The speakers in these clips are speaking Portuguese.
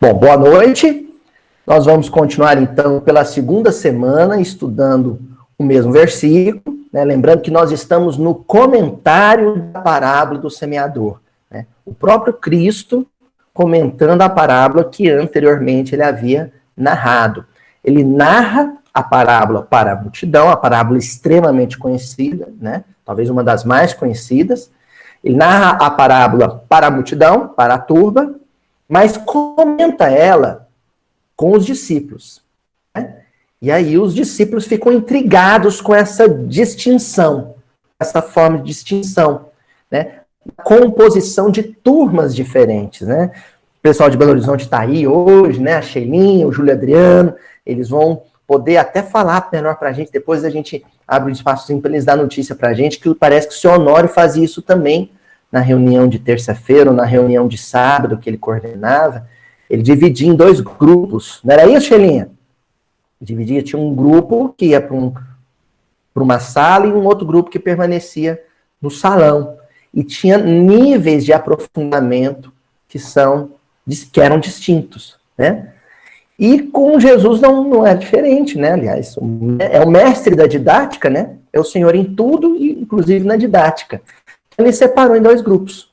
Bom, boa noite. Nós vamos continuar, então, pela segunda semana, estudando o mesmo versículo, né? Lembrando que nós estamos no comentário da parábola do semeador, né? O próprio Cristo comentando a parábola que anteriormente ele havia narrado. Ele narra a parábola para a multidão, a parábola extremamente conhecida, né? Talvez uma das mais conhecidas. Ele narra a parábola para a multidão, para a turba, mas comenta ela com os discípulos, né? E aí os discípulos ficam intrigados com essa distinção, essa forma de distinção, né? Composição de turmas diferentes, né? O pessoal de Belo Horizonte está aí hoje, né? A Sheilinha, o Júlio Adriano, eles vão poder até falar melhor para a gente, depois a gente abre um espaçozinho para eles dar notícia para a gente, que parece que o seu Honório fazia isso também na reunião de terça-feira ou na reunião de sábado que ele coordenava. Ele dividia em dois grupos, não era isso, Sheilinha? Dividia, tinha um grupo que ia para uma sala e um outro grupo que permanecia no salão. E tinha níveis de aprofundamento que eram distintos, né? E com Jesus não é diferente, né? Aliás, é o mestre da didática, né? É o Senhor em tudo, inclusive na didática. Ele separou em dois grupos.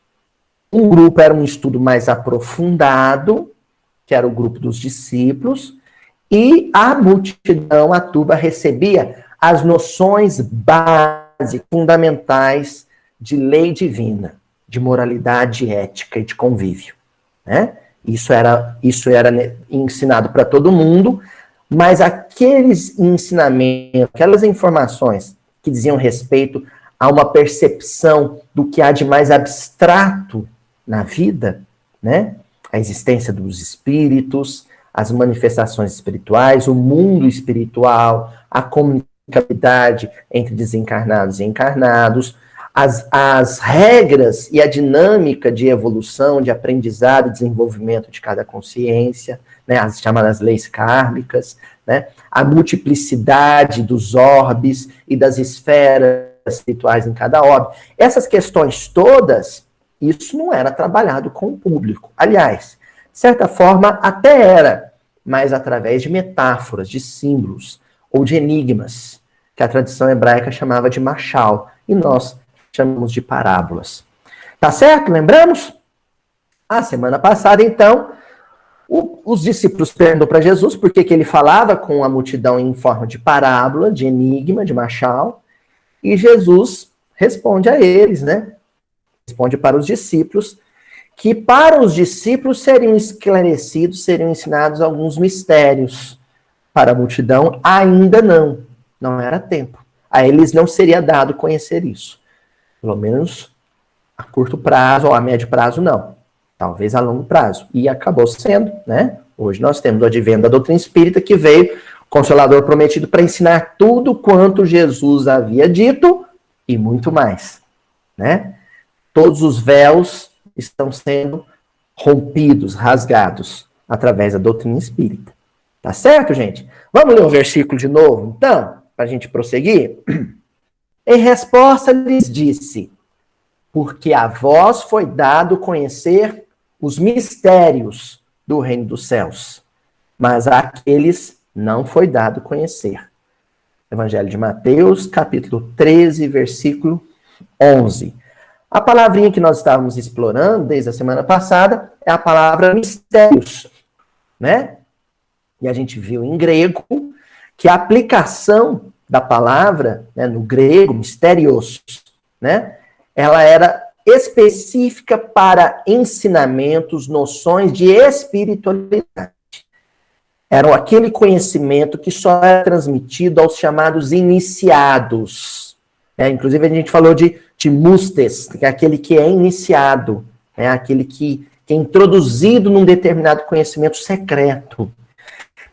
Um grupo era um estudo mais aprofundado, que era o grupo dos discípulos, e a multidão, a turba, recebia as noções básicas, fundamentais de lei divina, de moralidade ética e de convívio, né? Isso era ensinado para todo mundo, mas aqueles ensinamentos, aquelas informações que diziam respeito a uma percepção do que há de mais abstrato na vida, né? A existência dos espíritos, as manifestações espirituais, o mundo espiritual, a comunicabilidade entre desencarnados e encarnados, as regras e a dinâmica de evolução, de aprendizado e desenvolvimento de cada consciência, né, as chamadas leis kármicas, né, a multiplicidade dos orbes e das esferas espirituais em cada orbe. Essas questões todas, isso não era trabalhado com o público. Aliás, de certa forma, até era, mas através de metáforas, de símbolos ou de enigmas, que a tradição hebraica chamava de mashal, e nós chamamos de parábolas. Tá certo? Lembramos? A semana passada, então, os discípulos perguntam para Jesus por que ele falava com a multidão em forma de parábola, de enigma, de mashal, e Jesus responde a eles, né? Responde para os discípulos, que para os discípulos seriam esclarecidos, seriam ensinados alguns mistérios. Para a multidão, ainda não era tempo. A eles não seria dado conhecer isso. Pelo menos a curto prazo ou a médio prazo, não. Talvez a longo prazo. E acabou sendo, né? Hoje nós temos o advento da doutrina espírita, que veio, Consolador prometido, para ensinar tudo quanto Jesus havia dito e muito mais, né? Todos os véus estão sendo rompidos, rasgados, através da doutrina espírita. Tá certo, gente? Vamos ler o versículo de novo, então, para a gente prosseguir? Em resposta, lhes disse: porque a vós foi dado conhecer os mistérios do reino dos céus, mas àqueles não foi dado conhecer. Evangelho de Mateus, capítulo 13, versículo 11. A palavrinha que nós estávamos explorando desde a semana passada é a palavra mistérios, né? E a gente viu em grego que a aplicação da palavra, né, no grego, misterios, né, ela era específica para ensinamentos, noções de espiritualidade. Era aquele conhecimento que só era transmitido aos chamados iniciados. Inclusive, a gente falou de mustes, que é aquele que é iniciado, aquele que é introduzido num determinado conhecimento secreto.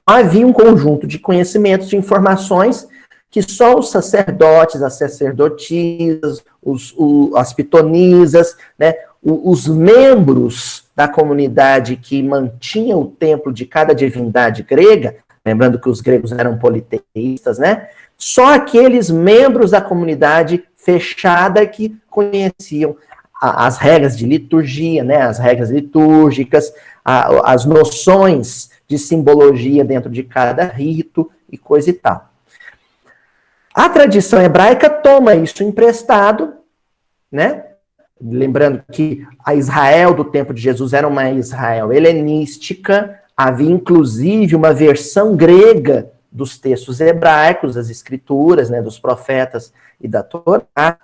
Havia um conjunto de conhecimentos, de informações, que só os sacerdotes, as sacerdotisas, as pitonisas, né, os membros da comunidade que mantinha o templo de cada divindade grega, lembrando que os gregos eram politeístas, né? Só aqueles membros da comunidade fechada que conheciam as regras de liturgia, né? As regras litúrgicas, as noções de simbologia dentro de cada rito e coisa e tal. A tradição hebraica toma isso emprestado, né? Lembrando que a Israel do tempo de Jesus era uma Israel helenística, havia inclusive uma versão grega dos textos hebraicos, das escrituras, né, dos profetas e da Torá.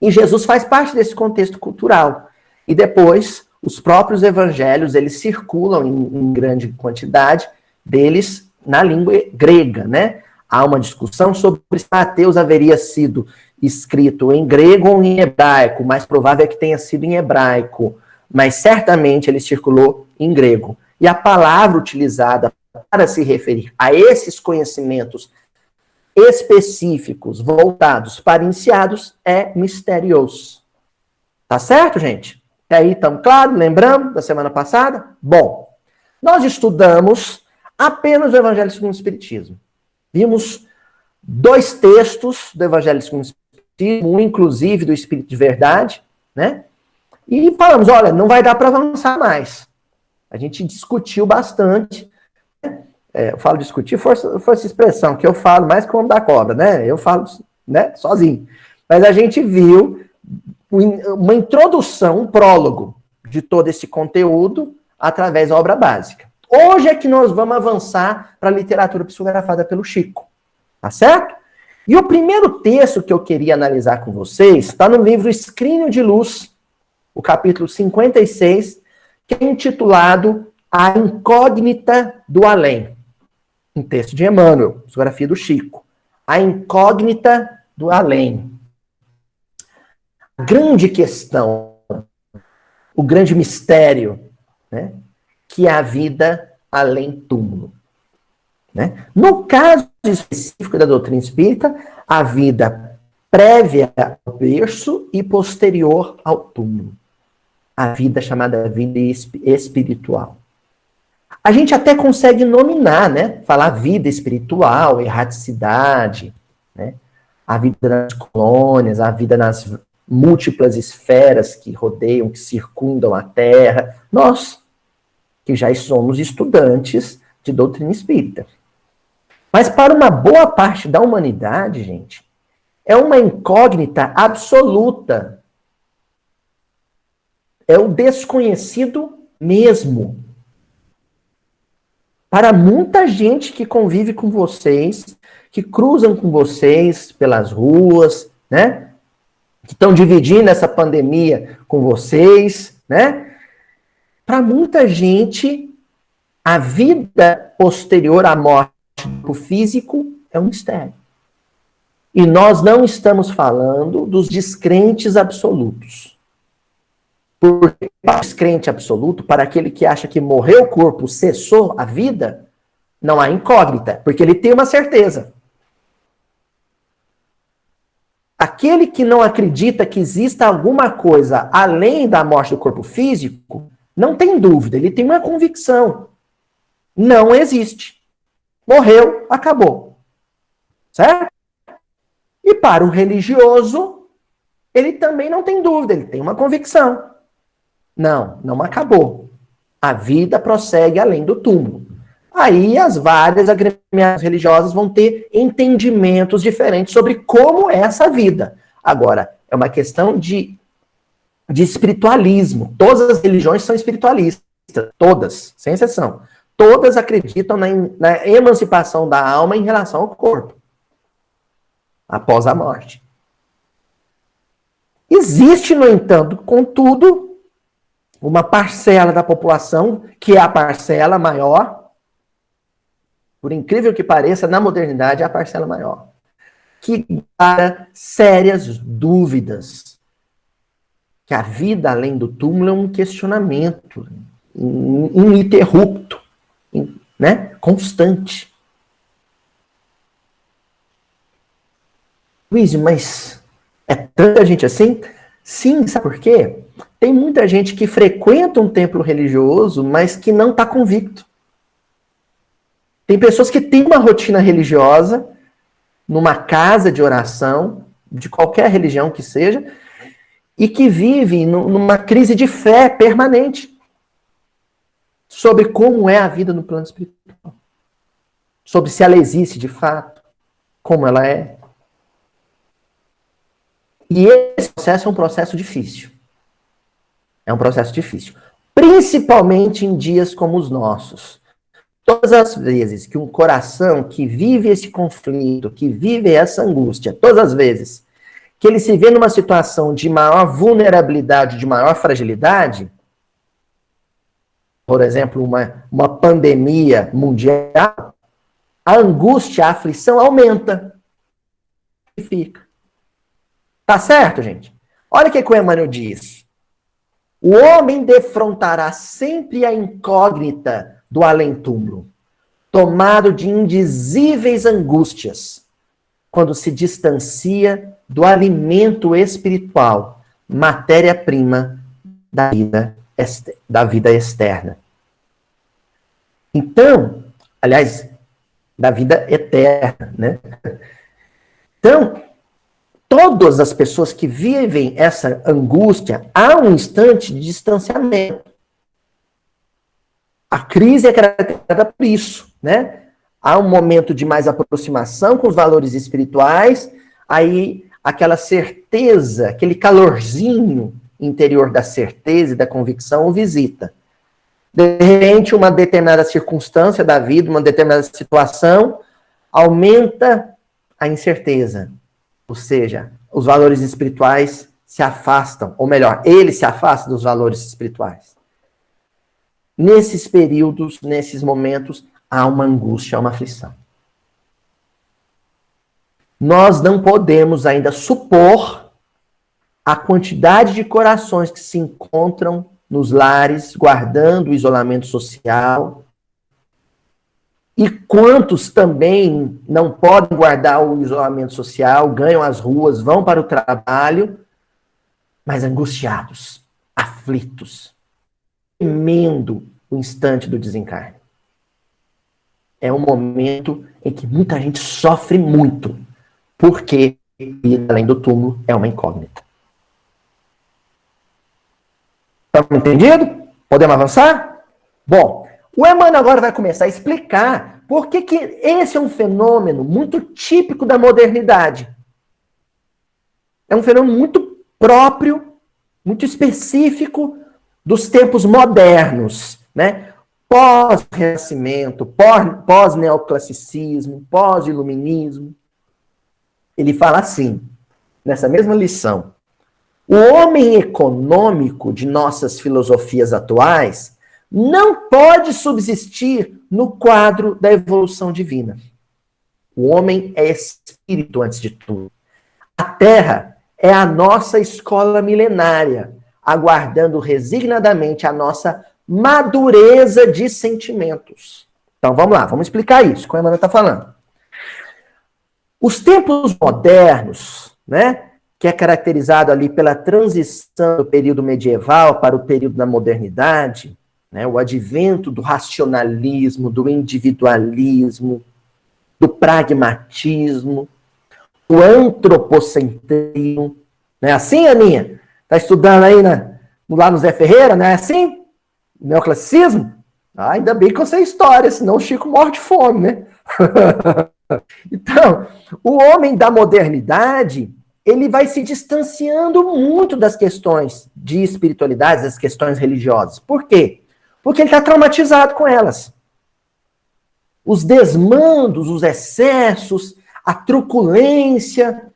E Jesus faz parte desse contexto cultural. E depois, os próprios evangelhos, eles circulam em grande quantidade deles na língua grega, né? Há uma discussão sobre se Mateus haveria sido escrito em grego ou em hebraico. O mais provável é que tenha sido em hebraico, mas certamente ele circulou em grego. E a palavra utilizada para se referir a esses conhecimentos específicos voltados para iniciados é misterios. Tá certo, gente? E aí, estamos claro? Lembramos da semana passada? Bom, nós estudamos apenas o Evangelho segundo o Espiritismo. Vimos 2 textos do Evangelho segundo o Espiritismo, um inclusive do Espírito de Verdade, né? E falamos, olha, não vai dar para avançar mais. A gente discutiu bastante. Eu falo discutir, força expressão, que eu falo mais que o homem da cobra, né? Eu falo, né, sozinho. Mas a gente viu uma introdução, um prólogo de todo esse conteúdo através da obra básica. Hoje é que nós vamos avançar para a literatura psicografada pelo Chico. Tá certo? E o primeiro texto que eu queria analisar com vocês está no livro Escrínio de Luz, o capítulo 56, que é intitulado A Incógnita do Além. Um texto de Emmanuel, psicografia do Chico. A Incógnita do Além. A grande questão, o grande mistério, né, que é a vida além túmulo. Né? No caso específico da doutrina espírita, a vida prévia ao berço e posterior ao túmulo. A vida chamada vida espiritual. A gente até consegue nominar, né? Falar vida espiritual, erraticidade, né? A vida nas colônias, a vida nas múltiplas esferas que rodeiam, que circundam a Terra. Nós, que já somos estudantes de doutrina espírita. Mas para uma boa parte da humanidade, gente, é uma incógnita absoluta. É o desconhecido mesmo. Para muita gente que convive com vocês, que cruzam com vocês pelas ruas, né? Que estão dividindo essa pandemia com vocês, né? Para muita gente, a vida posterior à morte do físico é um mistério. E nós não estamos falando dos descrentes absolutos. Porque para o descrente absoluto, para aquele que acha que morreu o corpo, cessou a vida, não há incógnita, porque ele tem uma certeza. Aquele que não acredita que exista alguma coisa além da morte do corpo físico, não tem dúvida, ele tem uma convicção. Não existe. Morreu, acabou. Certo? E para o religioso, ele também não tem dúvida, ele tem uma convicção. Não acabou. A vida prossegue além do túmulo. Aí as várias agremiações religiosas vão ter entendimentos diferentes sobre como é essa vida. Agora, é uma questão de espiritualismo. Todas as religiões são espiritualistas. Todas, sem exceção. Todas acreditam na emancipação da alma em relação ao corpo. Após a morte. Existe, no entanto, contudo, uma parcela da população, que é a parcela maior, por incrível que pareça, na modernidade é a parcela maior, que para sérias dúvidas, que a vida além do túmulo é um questionamento ininterrupto, né? Constante. Luiz, mas é tanta gente assim? Sim, sabe por quê? Tem muita gente que frequenta um templo religioso, mas que não está convicto. Tem pessoas que têm uma rotina religiosa, numa casa de oração, de qualquer religião que seja, e que vive numa crise de fé permanente sobre como é a vida no plano espiritual, sobre se ela existe de fato, como ela é. E esse processo é um processo difícil. É um processo difícil. Principalmente em dias como os nossos. Todas as vezes que um coração que vive esse conflito, que vive essa angústia, todas as vezes que ele se vê numa situação de maior vulnerabilidade, de maior fragilidade, por exemplo, uma pandemia mundial, a angústia, a aflição aumenta. E fica. Tá certo, gente? Olha o que o Emmanuel diz. O homem defrontará sempre a incógnita do além-túmulo, tomado de indizíveis angústias, quando se distancia do alimento espiritual, matéria-prima da vida externa. Então, aliás, da vida eterna, né? Então, todas as pessoas que vivem essa angústia, há um instante de distanciamento. A crise é caracterizada por isso, né? Há um momento de mais aproximação com os valores espirituais, aí aquela certeza, aquele calorzinho interior da certeza e da convicção o visita. De repente, uma determinada circunstância da vida, uma determinada situação, aumenta a incerteza. Ou seja, os valores espirituais se afastam, ou melhor, ele se afasta dos valores espirituais. Nesses períodos, nesses momentos, há uma angústia, há uma aflição. Nós não podemos ainda supor a quantidade de corações que se encontram nos lares, guardando o isolamento social, e quantos também não podem guardar o isolamento social, ganham as ruas, vão para o trabalho, mas angustiados, aflitos, temendo o instante do desencarne. É um momento em que muita gente sofre muito, porque ir além do túmulo é uma incógnita. Estamos entendidos? Podemos avançar? Bom, o Emmanuel agora vai começar a explicar por que esse é um fenômeno muito típico da modernidade. É um fenômeno muito próprio, muito específico dos tempos modernos, né? Pós-renascimento, pós-neoclassicismo, pós-iluminismo. Ele fala assim, nessa mesma lição: o homem econômico de nossas filosofias atuais não pode subsistir no quadro da evolução divina. O homem é espírito antes de tudo. A Terra é a nossa escola milenária, aguardando resignadamente a nossa madureza de sentimentos. Então vamos lá, vamos explicar isso, como a Emmanuel está falando. Os tempos modernos, né, que é caracterizado ali pela transição do período medieval para o período da modernidade, né, o advento do racionalismo, do individualismo, do pragmatismo, do antropocentrismo. Não é assim, Aninha? Está estudando aí lá no Zé Ferreira, não é assim? Neoclassicismo? Ah, ainda bem que eu sei história, senão o Chico morre de fome, né? Então, o homem da modernidade, ele vai se distanciando muito das questões de espiritualidade, das questões religiosas. Por quê? Porque ele está traumatizado com elas. Os desmandos, os excessos, a truculência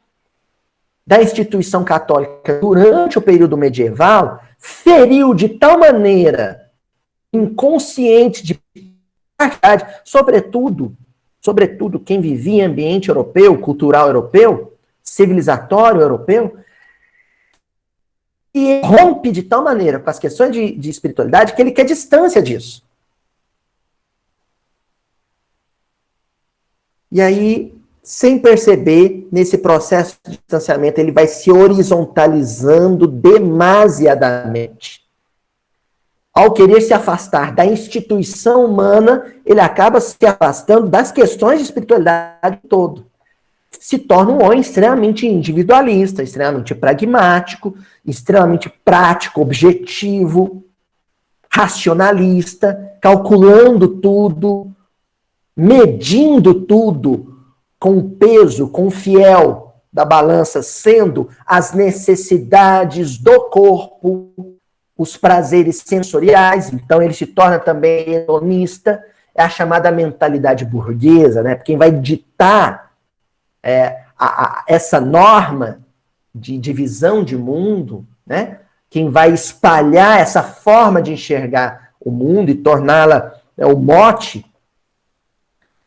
da instituição católica durante o período medieval feriu de tal maneira inconsciente de sobretudo quem vivia em ambiente europeu, cultural europeu, civilizatório europeu, e rompe de tal maneira com as questões de espiritualidade que ele quer distância disso. E aí, sem perceber, nesse processo de distanciamento, ele vai se horizontalizando demasiadamente. Ao querer se afastar da instituição humana, ele acaba se afastando das questões de espiritualidade todo. se torna um homem extremamente individualista, extremamente pragmático, extremamente prático, objetivo, racionalista, calculando tudo, medindo tudo com o peso, com o fiel da balança, sendo as necessidades do corpo, os prazeres sensoriais. Então ele se torna também hedonista, é a chamada mentalidade burguesa, né? Quem vai ditar essa norma de divisão de mundo, né? Quem vai espalhar essa forma de enxergar o mundo e torná-la o mote,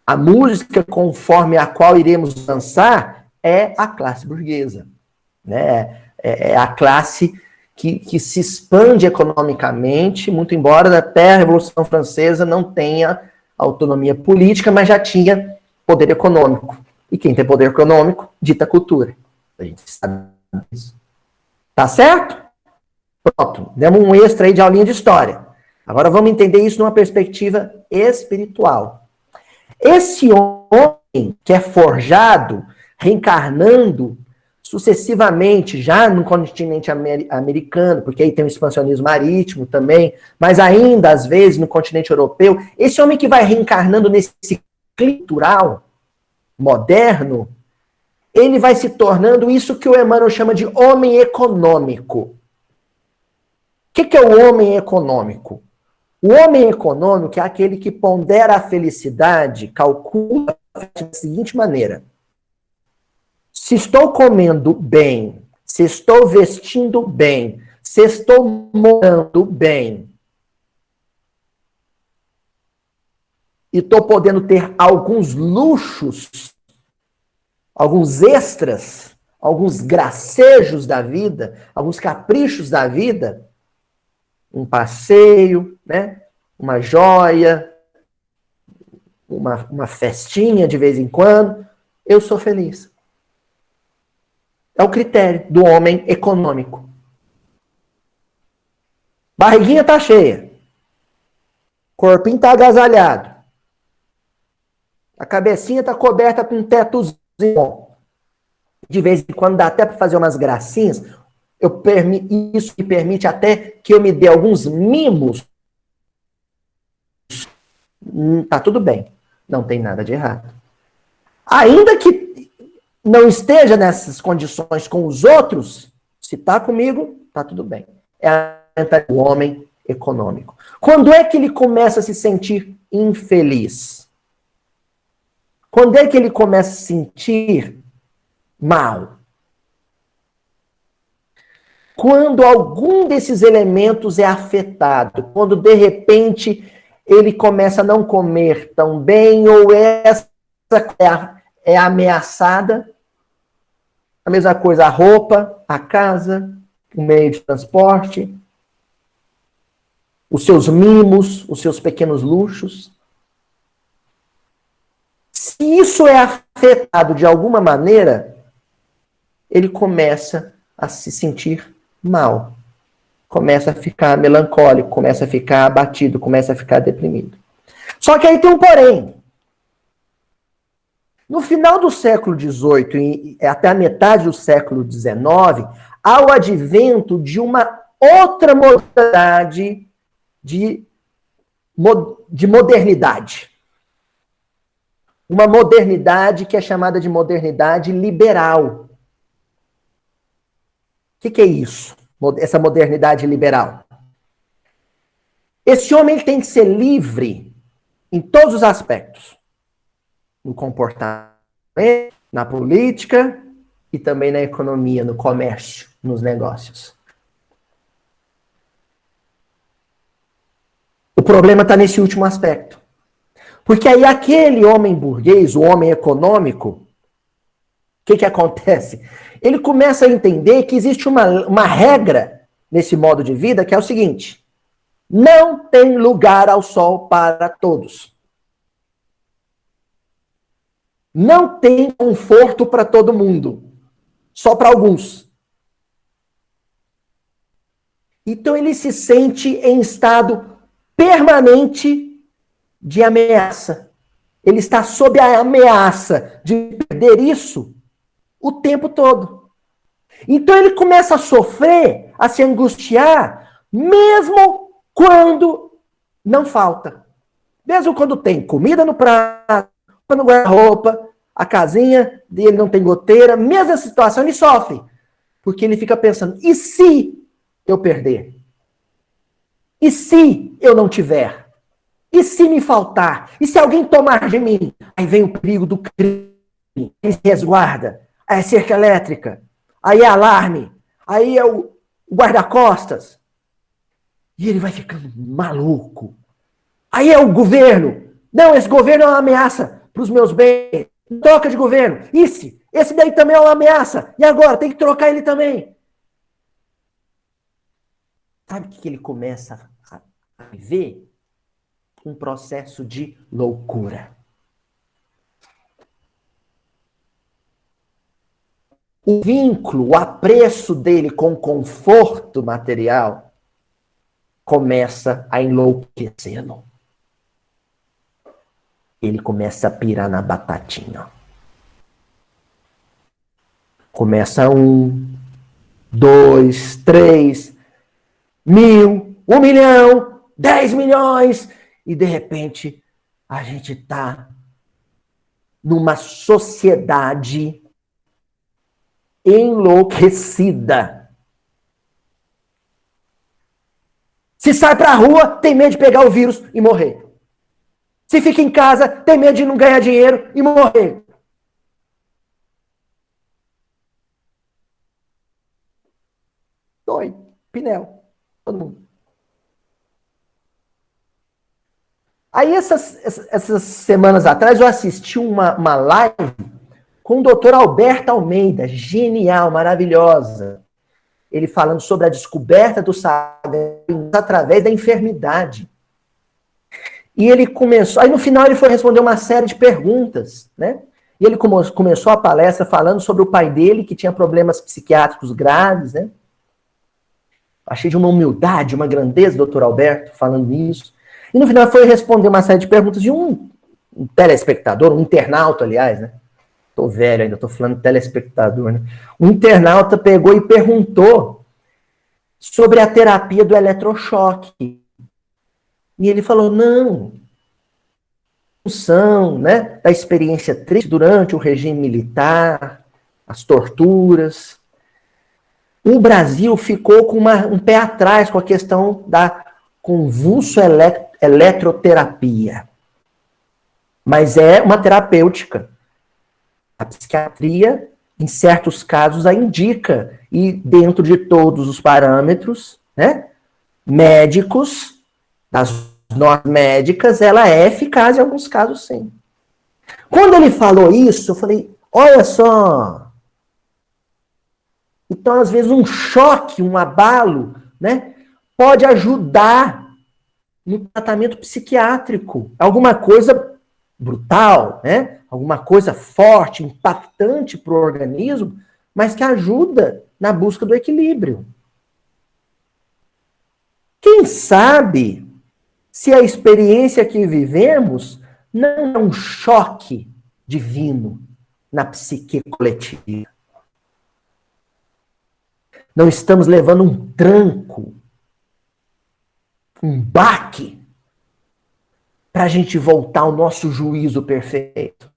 a música conforme a qual iremos dançar é a classe burguesa, né? É a classe que se expande economicamente, muito embora até a Revolução Francesa não tenha autonomia política, mas já tinha poder econômico. E quem tem poder econômico dita cultura. A gente sabe disso. Tá certo? Pronto. Demos um extra aí de aulinha de história. Agora vamos entender isso numa perspectiva espiritual. Esse homem que é forjado, reencarnando sucessivamente, já no continente americano, porque aí tem o expansionismo marítimo também, mas ainda, às vezes, no continente europeu, esse homem que vai reencarnando nesse cultural moderno, ele vai se tornando isso que o Emmanuel chama de homem econômico. O que é o homem econômico? O homem econômico é aquele que pondera a felicidade, calcula da seguinte maneira: se estou comendo bem, se estou vestindo bem, se estou morando bem, e estou podendo ter alguns luxos, alguns extras, alguns gracejos da vida, alguns caprichos da vida, um passeio, né? Uma joia, uma festinha de vez em quando, eu sou feliz. É o critério do homem econômico. Barriguinha tá cheia. Corpinho tá agasalhado. A cabecinha tá coberta com um tetozinho. De vez em quando dá até para fazer umas gracinhas. Isso me permite até que eu me dê alguns mimos. Tá tudo bem. Não tem nada de errado. Ainda que não esteja nessas condições com os outros, se tá comigo, tá tudo bem. É a mentalidade do homem econômico. Quando é que ele começa a se sentir infeliz? Quando é que ele começa a se sentir mal? Quando algum desses elementos é afetado, quando de repente ele começa a não comer tão bem, ou essa é ameaçada. A mesma coisa, a roupa, a casa, o meio de transporte, os seus mimos, os seus pequenos luxos. Se isso é afetado de alguma maneira, ele começa a se sentir mal. Começa a ficar melancólico, começa a ficar abatido, começa a ficar deprimido. Só que aí tem um porém. No final do século XVIII e até a metade do século XIX, há o advento de uma outra modalidade de modernidade. Uma modernidade que é chamada de modernidade liberal. O que é isso? Essa modernidade liberal? Esse homem tem que ser livre em todos os aspectos. No comportamento, na política e também na economia, no comércio, nos negócios. O problema está nesse último aspecto. Porque aí aquele homem burguês, o homem econômico, o que acontece? Ele começa a entender que existe uma regra nesse modo de vida, que é o seguinte: não tem lugar ao sol para todos. Não tem conforto para todo mundo. Só para alguns. Então ele se sente em estado permanente de ameaça. Ele está sob a ameaça de perder isso o tempo todo. Então ele começa a sofrer, a se angustiar, mesmo quando não falta. Mesmo quando tem comida no prato, no guarda-roupa, a casinha dele não tem goteira, mesmo essa situação ele sofre. Porque ele fica pensando, e se eu perder? E se eu não tiver? E se me faltar? E se alguém tomar de mim? Aí vem o perigo do crime, ele se resguarda. Aí é cerca elétrica, aí é alarme, aí é o guarda-costas. E ele vai ficando maluco. Aí é o governo. Não, esse governo é uma ameaça para os meus bens. Troca de governo. Esse daí também é uma ameaça. E agora? Tem que trocar ele também. Sabe o que ele começa a viver? Um processo de loucura. O vínculo, o apreço dele com o conforto material começa a enlouquecê-lo. Ele começa a pirar na batatinha. Começa 1, 2, 3, 1.000, 1 milhão, 10 milhões. E de repente a gente está numa sociedade enlouquecida. Se sai para a rua, tem medo de pegar o vírus e morrer. Se fica em casa, tem medo de não ganhar dinheiro e morrer. Dói, Pinel, todo mundo. Aí, essas semanas atrás, eu assisti uma live com o doutor Alberto Almeida, genial, maravilhosa. Ele falando sobre a descoberta do sagrado através da enfermidade. E ele começou, aí no final ele foi responder uma série de perguntas, né? E ele começou a palestra falando sobre o pai dele, que tinha problemas psiquiátricos graves, né? Achei de uma humildade, uma grandeza, doutor Alberto, falando isso. E no final foi responder uma série de perguntas de um telespectador, um internauta, aliás, né? Tô velho ainda, tô falando telespectador, né? Um internauta pegou e perguntou sobre a terapia do eletrochoque. E ele falou, não, função, né, da experiência triste durante o regime militar, as torturas. O Brasil ficou com um pé atrás com a questão da convulso eletroterapia. Mas é uma terapêutica. A psiquiatria, em certos casos, a indica. E dentro de todos os parâmetros, né, médicos, das normas médicas, ela é eficaz em alguns casos, sim. Quando ele falou isso, eu falei, olha só. Então, às vezes, um choque, um abalo, né, pode ajudar no tratamento psiquiátrico. Alguma coisa brutal, né? Alguma coisa forte, impactante para o organismo, mas que ajuda na busca do equilíbrio. Quem sabe se a experiência que vivemos não é um choque divino na psique coletiva. Não estamos levando um tranco, um baque, para a gente voltar ao nosso juízo perfeito.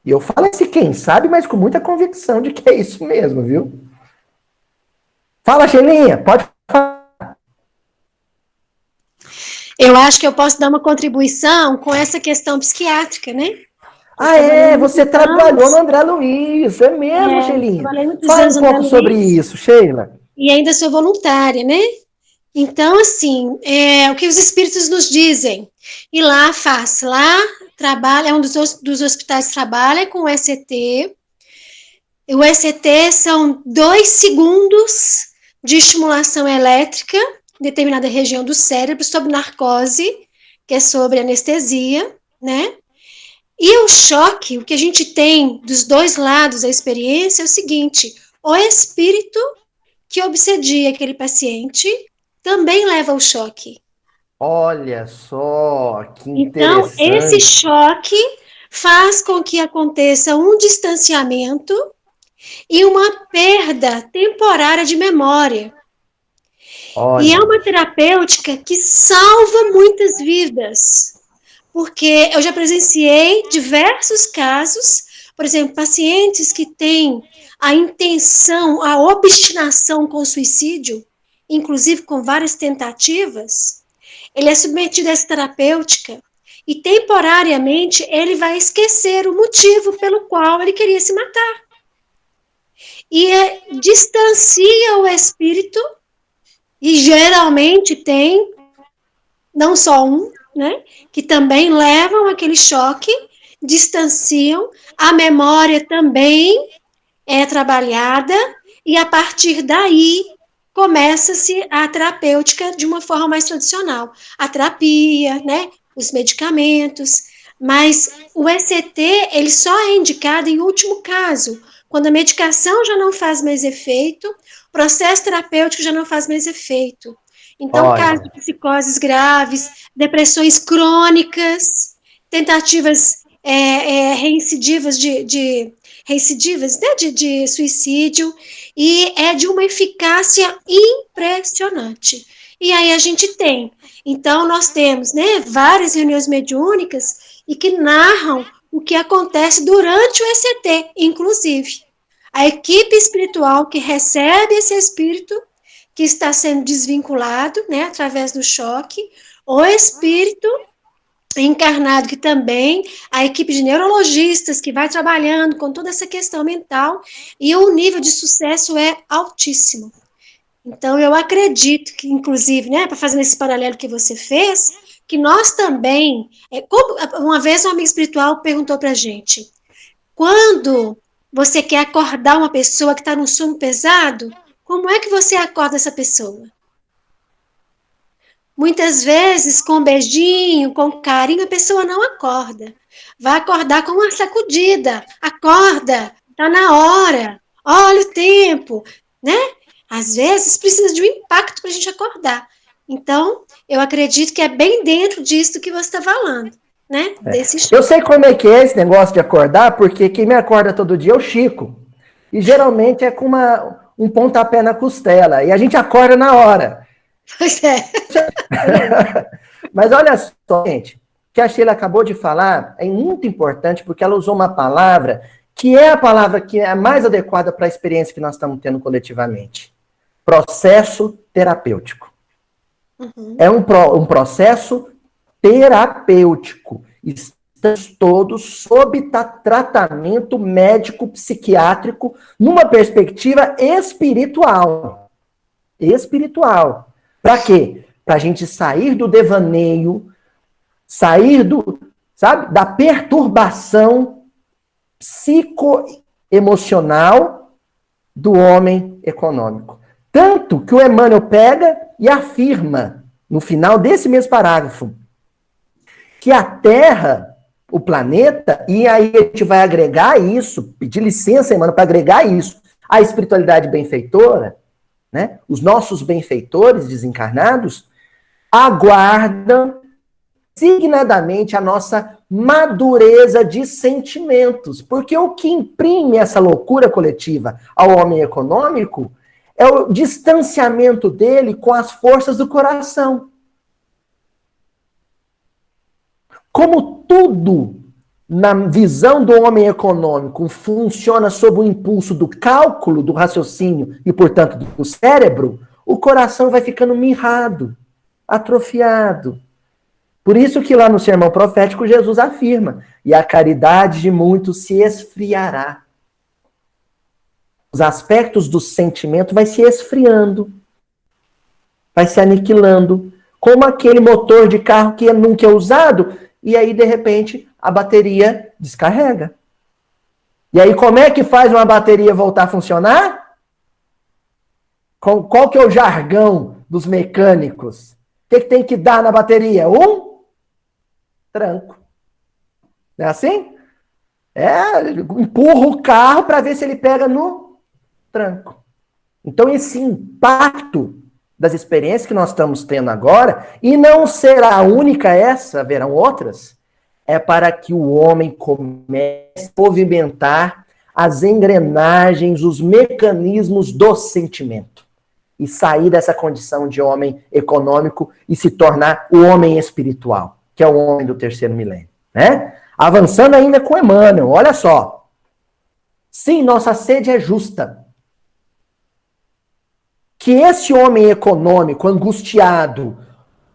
E eu falo assim, quem sabe, mas com muita convicção de que é isso mesmo, viu? Fala, Sheilinha, pode falar. Eu acho que eu posso dar uma contribuição com essa questão psiquiátrica, né? Você trabalhou no André Luiz, é mesmo, Sheilinha? Trabalhei muitos Fala anos um pouco sobre isso, Sheila. E ainda sou voluntária, né? Então, assim, o que os espíritos nos dizem? E lá faz, lá trabalha, é um dos hospitais que trabalha com o ECT. O ECT são 2 segundos de estimulação elétrica em determinada região do cérebro sob narcose, que é sobre anestesia, né? E o choque, o que a gente tem dos dois lados da experiência é o seguinte, o espírito que obsedia aquele paciente também leva ao choque. Olha só, que Então, interessante. esse choque faz com que aconteça um distanciamento e uma perda temporária de memória. Olha. E é uma terapêutica que salva muitas vidas, porque eu já presenciei diversos casos, por exemplo, pacientes que têm a intenção, a obstinação com o suicídio, inclusive com várias tentativas, ele é submetido a essa terapêutica e temporariamente ele vai esquecer o motivo pelo qual ele queria se matar. E distancia o espírito, e geralmente tem não só um, né, que também levam aquele choque, distanciam, a memória também é trabalhada, e a partir daí começa-se a terapêutica de uma forma mais tradicional. A terapia, né, os medicamentos, mas o ECT, ele só é indicado em último caso, quando a medicação já não faz mais efeito, o processo terapêutico já não faz mais efeito. Então, casos de psicoses graves, depressões crônicas, tentativas reincidivas reincidivas, né, de suicídio, e é de uma eficácia impressionante. E aí a gente tem. Então, nós temos, né, várias reuniões mediúnicas e que narram o que acontece durante o ECT, inclusive. A equipe espiritual que recebe esse espírito que está sendo desvinculado, né, através do choque, o espírito encarnado, que também a equipe de neurologistas que vai trabalhando com toda essa questão mental, e o nível de sucesso é altíssimo. Então, eu acredito que, inclusive, né, para fazer esse paralelo que você fez, que nós também, uma vez um amigo espiritual perguntou para a gente, quando você quer acordar uma pessoa que está num sono pesado, como é que você acorda essa pessoa? Muitas vezes, com um beijinho, com carinho, a pessoa não acorda. Vai acordar com uma sacudida. Acorda, tá na hora. Olha o tempo, né? Às vezes, precisa de um impacto para a gente acordar. Então, eu acredito que é bem dentro disso que você está falando, né? Eu sei como é que é esse negócio de acordar, porque quem me acorda todo dia é o Chico. E geralmente é com um pontapé na costela. E a gente acorda na hora. Pois é. Mas olha só, gente, o que a Sheila acabou de falar é muito importante, porque ela usou uma palavra que é a palavra que é a mais adequada para a experiência que nós estamos tendo coletivamente. Processo terapêutico. Uhum. É um processo terapêutico. Estamos todos sob tratamento médico-psiquiátrico numa perspectiva espiritual. Espiritual. Para quê? Para a gente sair do devaneio, sair da perturbação psicoemocional do homem econômico. Tanto que o Emmanuel pega e afirma, no final desse mesmo parágrafo, que a Terra, o planeta, e aí a gente vai agregar isso, pedir licença, Emmanuel, para agregar isso, a espiritualidade benfeitora, né? Os nossos benfeitores desencarnados aguardam signadamente a nossa madureza de sentimentos, porque o que imprime essa loucura coletiva ao homem econômico é o distanciamento dele com as forças do coração. Como tudo na visão do homem econômico funciona sob o impulso do cálculo, do raciocínio e, portanto, do cérebro, o coração vai ficando mirrado, atrofiado. Por isso que lá no Sermão Profético Jesus afirma, e a caridade de muitos se esfriará. Os aspectos do sentimento vai se esfriando, vai se aniquilando, como aquele motor de carro que nunca é usado, e aí, de repente, a bateria descarrega. E aí, como é que faz uma bateria voltar a funcionar? Qual que é o jargão dos mecânicos? O que tem que dar na bateria? Um tranco. Não é assim? Empurra o carro para ver se ele pega no tranco. Então, esse impacto das experiências que nós estamos tendo agora, e não será a única essa, haverão outras, é para que o homem comece a movimentar as engrenagens, os mecanismos do sentimento. E sair dessa condição de homem econômico e se tornar o homem espiritual, que é o homem do terceiro milênio. Né? Avançando ainda com Emmanuel, olha só. Sim, nossa sede é justa. Que esse homem econômico, angustiado,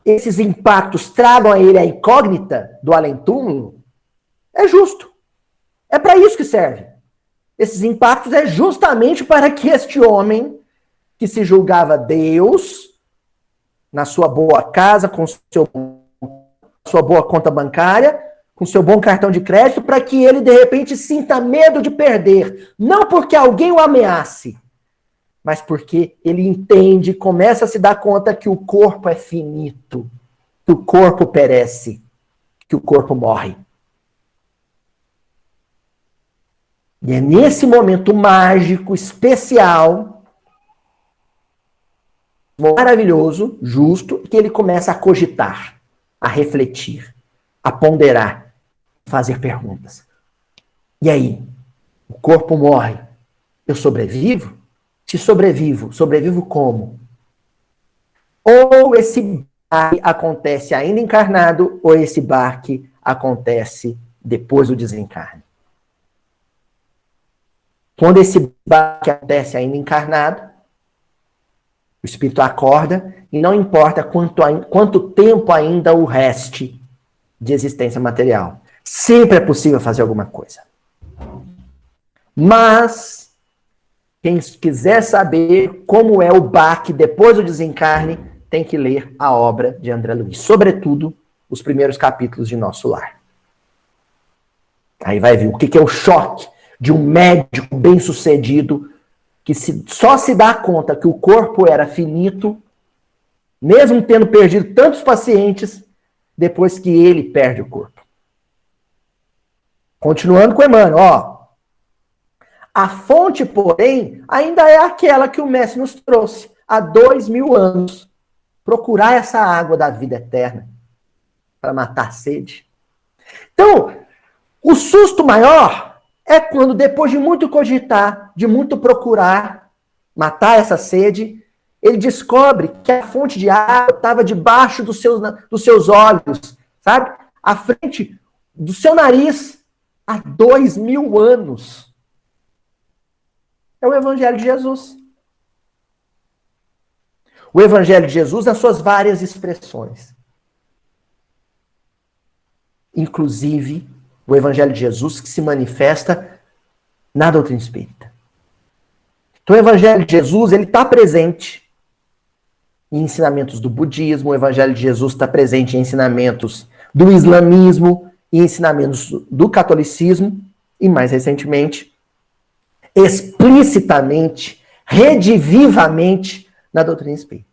esses impactos tragam a ele a incógnita do além-túmulo, é justo. É para isso que serve. Esses impactos é justamente para que este homem, que se julgava Deus, na sua boa casa, com sua boa conta bancária, com seu bom cartão de crédito, para que ele, de repente, sinta medo de perder. Não porque alguém o ameace, mas porque ele entende, começa a se dar conta que o corpo é finito, que o corpo perece, que o corpo morre. E é nesse momento mágico, especial, maravilhoso, justo, que ele começa a cogitar, a refletir, a ponderar, fazer perguntas. E aí? O corpo morre. Eu sobrevivo? Se sobrevivo, sobrevivo como? Ou esse baque acontece ainda encarnado, ou esse baque acontece depois do desencarne. Quando esse baque acontece ainda encarnado, o espírito acorda e não importa quanto tempo ainda o reste de existência material. Sempre é possível fazer alguma coisa. Mas, quem quiser saber como é o baque depois do desencarne, tem que ler a obra de André Luiz. Sobretudo, os primeiros capítulos de Nosso Lar. Aí vai ver o que é o choque de um médico bem-sucedido que só se dá conta que o corpo era finito, mesmo tendo perdido tantos pacientes, depois que ele perde o corpo. Continuando com Emmanuel, ó. A fonte, porém, ainda é aquela que o mestre nos trouxe há 2000 anos. Procurar essa água da vida eterna para matar a sede. Então, o susto maior é quando, depois de muito cogitar, de muito procurar matar essa sede, ele descobre que a fonte de água estava debaixo dos seus olhos, sabe? À frente do seu nariz, há 2000 anos. É o Evangelho de Jesus. O Evangelho de Jesus nas suas várias expressões. Inclusive, o Evangelho de Jesus que se manifesta na doutrina espírita. Então, o Evangelho de Jesus, ele está presente em ensinamentos do budismo, o Evangelho de Jesus está presente em ensinamentos do islamismo e ensinamentos do catolicismo, e mais recentemente, explicitamente, redivivamente, na doutrina espírita.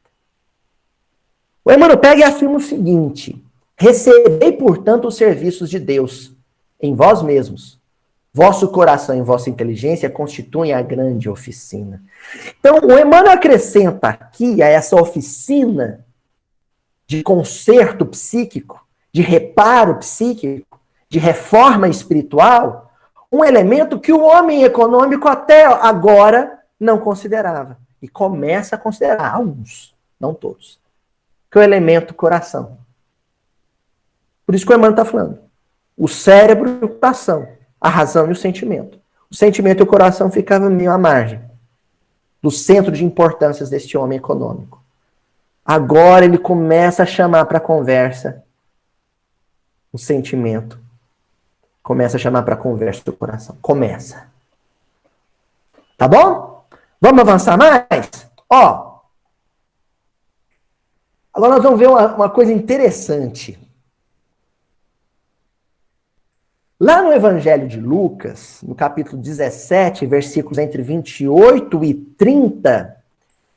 O Emmanuel pega e afirma o seguinte: recebei, portanto, os serviços de Deus em vós mesmos. Vosso coração e vossa inteligência constituem a grande oficina. Então, o Emmanuel acrescenta aqui a essa oficina de conserto psíquico, de reparo psíquico, de reforma espiritual, um elemento que o homem econômico até agora não considerava. E começa a considerar, alguns, não todos, que é o elemento coração. Por isso que o Emmanuel está falando. O cérebro e o coração, a razão e o sentimento. O sentimento e o coração ficavam meio à margem do centro de importâncias deste homem econômico. Agora ele começa a chamar para a conversa o sentimento. Começa a chamar para a conversa o coração. Começa. Tá bom? Vamos avançar mais? Ó. Agora nós vamos ver uma coisa interessante. Lá no Evangelho de Lucas, no capítulo 17, versículos entre 28 e 30,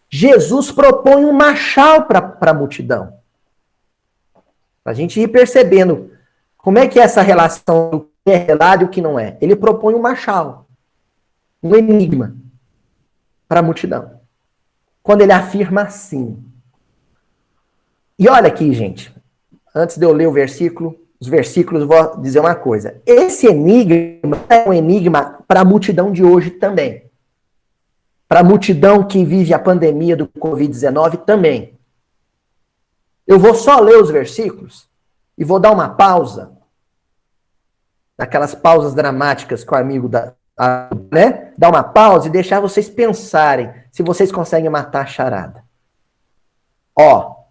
Jesus propõe um machal para a multidão. Para a gente ir percebendo como é que é essa relação do que é revelado e o que não é. Ele propõe um machal, um enigma para a multidão. Quando ele afirma assim. E olha aqui, gente, antes de eu ler o versículo, os versículos, vou dizer uma coisa. Esse enigma é um enigma para a multidão de hoje também. Para a multidão que vive a pandemia do Covid-19 também. Eu vou só ler os versículos e vou dar uma pausa. Aquelas pausas dramáticas que o amigo dá, né? Dar uma pausa e deixar vocês pensarem se vocês conseguem matar a charada. Ó.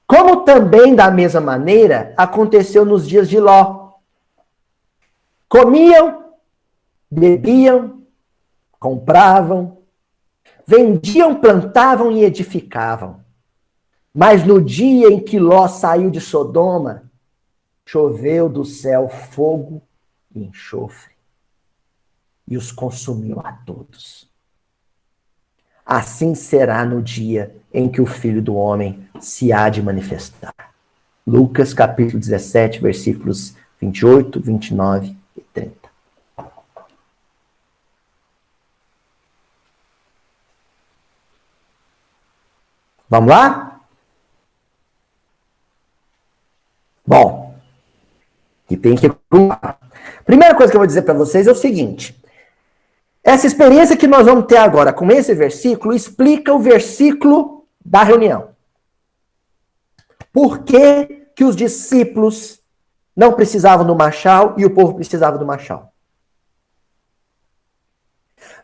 Como também, da mesma maneira, aconteceu nos dias de Ló. Comiam, bebiam, compravam, vendiam, plantavam e edificavam. Mas no dia em que Ló saiu de Sodoma, choveu do céu fogo e enxofre, e os consumiu a todos. Assim será no dia em que o Filho do Homem se há de manifestar. Lucas, capítulo 17, versículos 28, 29 e 30. Vamos lá? Bom, que tem que... Primeira coisa que eu vou dizer para vocês é o seguinte. Essa experiência que nós vamos ter agora com esse versículo explica o versículo da reunião. Por que que os discípulos não precisavam do machal e o povo precisava do machal?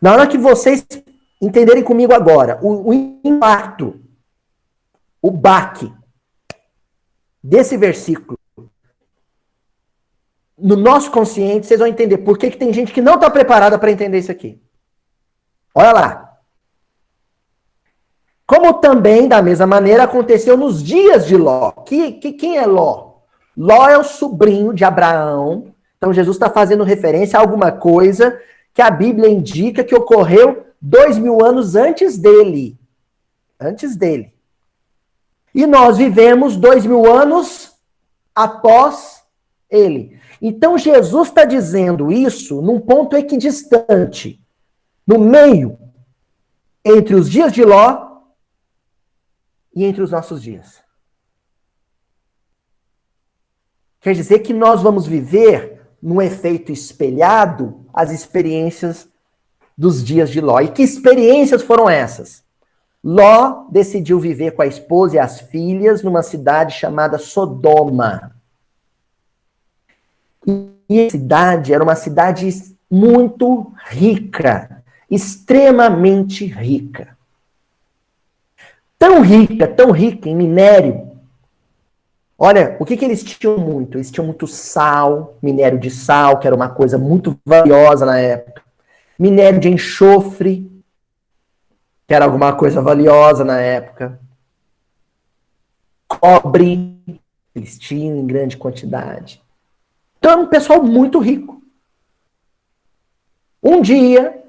Na hora que vocês entenderem comigo agora, o impacto, o baque desse versículo no nosso consciente, vocês vão entender por que tem gente que não está preparada para entender isso aqui. Olha lá. Como também, da mesma maneira, aconteceu nos dias de Ló. Quem é Ló? Ló é o sobrinho de Abraão. Então, Jesus está fazendo referência a alguma coisa que a Bíblia indica que ocorreu 2000 anos antes dele. Antes dele. E nós vivemos 2000 anos após ele. Então, Jesus está dizendo isso num ponto equidistante. No meio, entre os dias de Ló e entre os nossos dias. Quer dizer que nós vamos viver, num efeito espelhado, as experiências dos dias de Ló. E que experiências foram essas? Ló decidiu viver com a esposa e as filhas numa cidade chamada Sodoma. E a cidade era uma cidade muito rica, extremamente rica. Tão rica em minério. Olha, o que eles tinham muito? Eles tinham muito sal, minério de sal, que era uma coisa muito valiosa na época. Minério de enxofre, que era alguma coisa valiosa na época. Cobre, eles tinham em grande quantidade. Então era um pessoal muito rico. Um dia,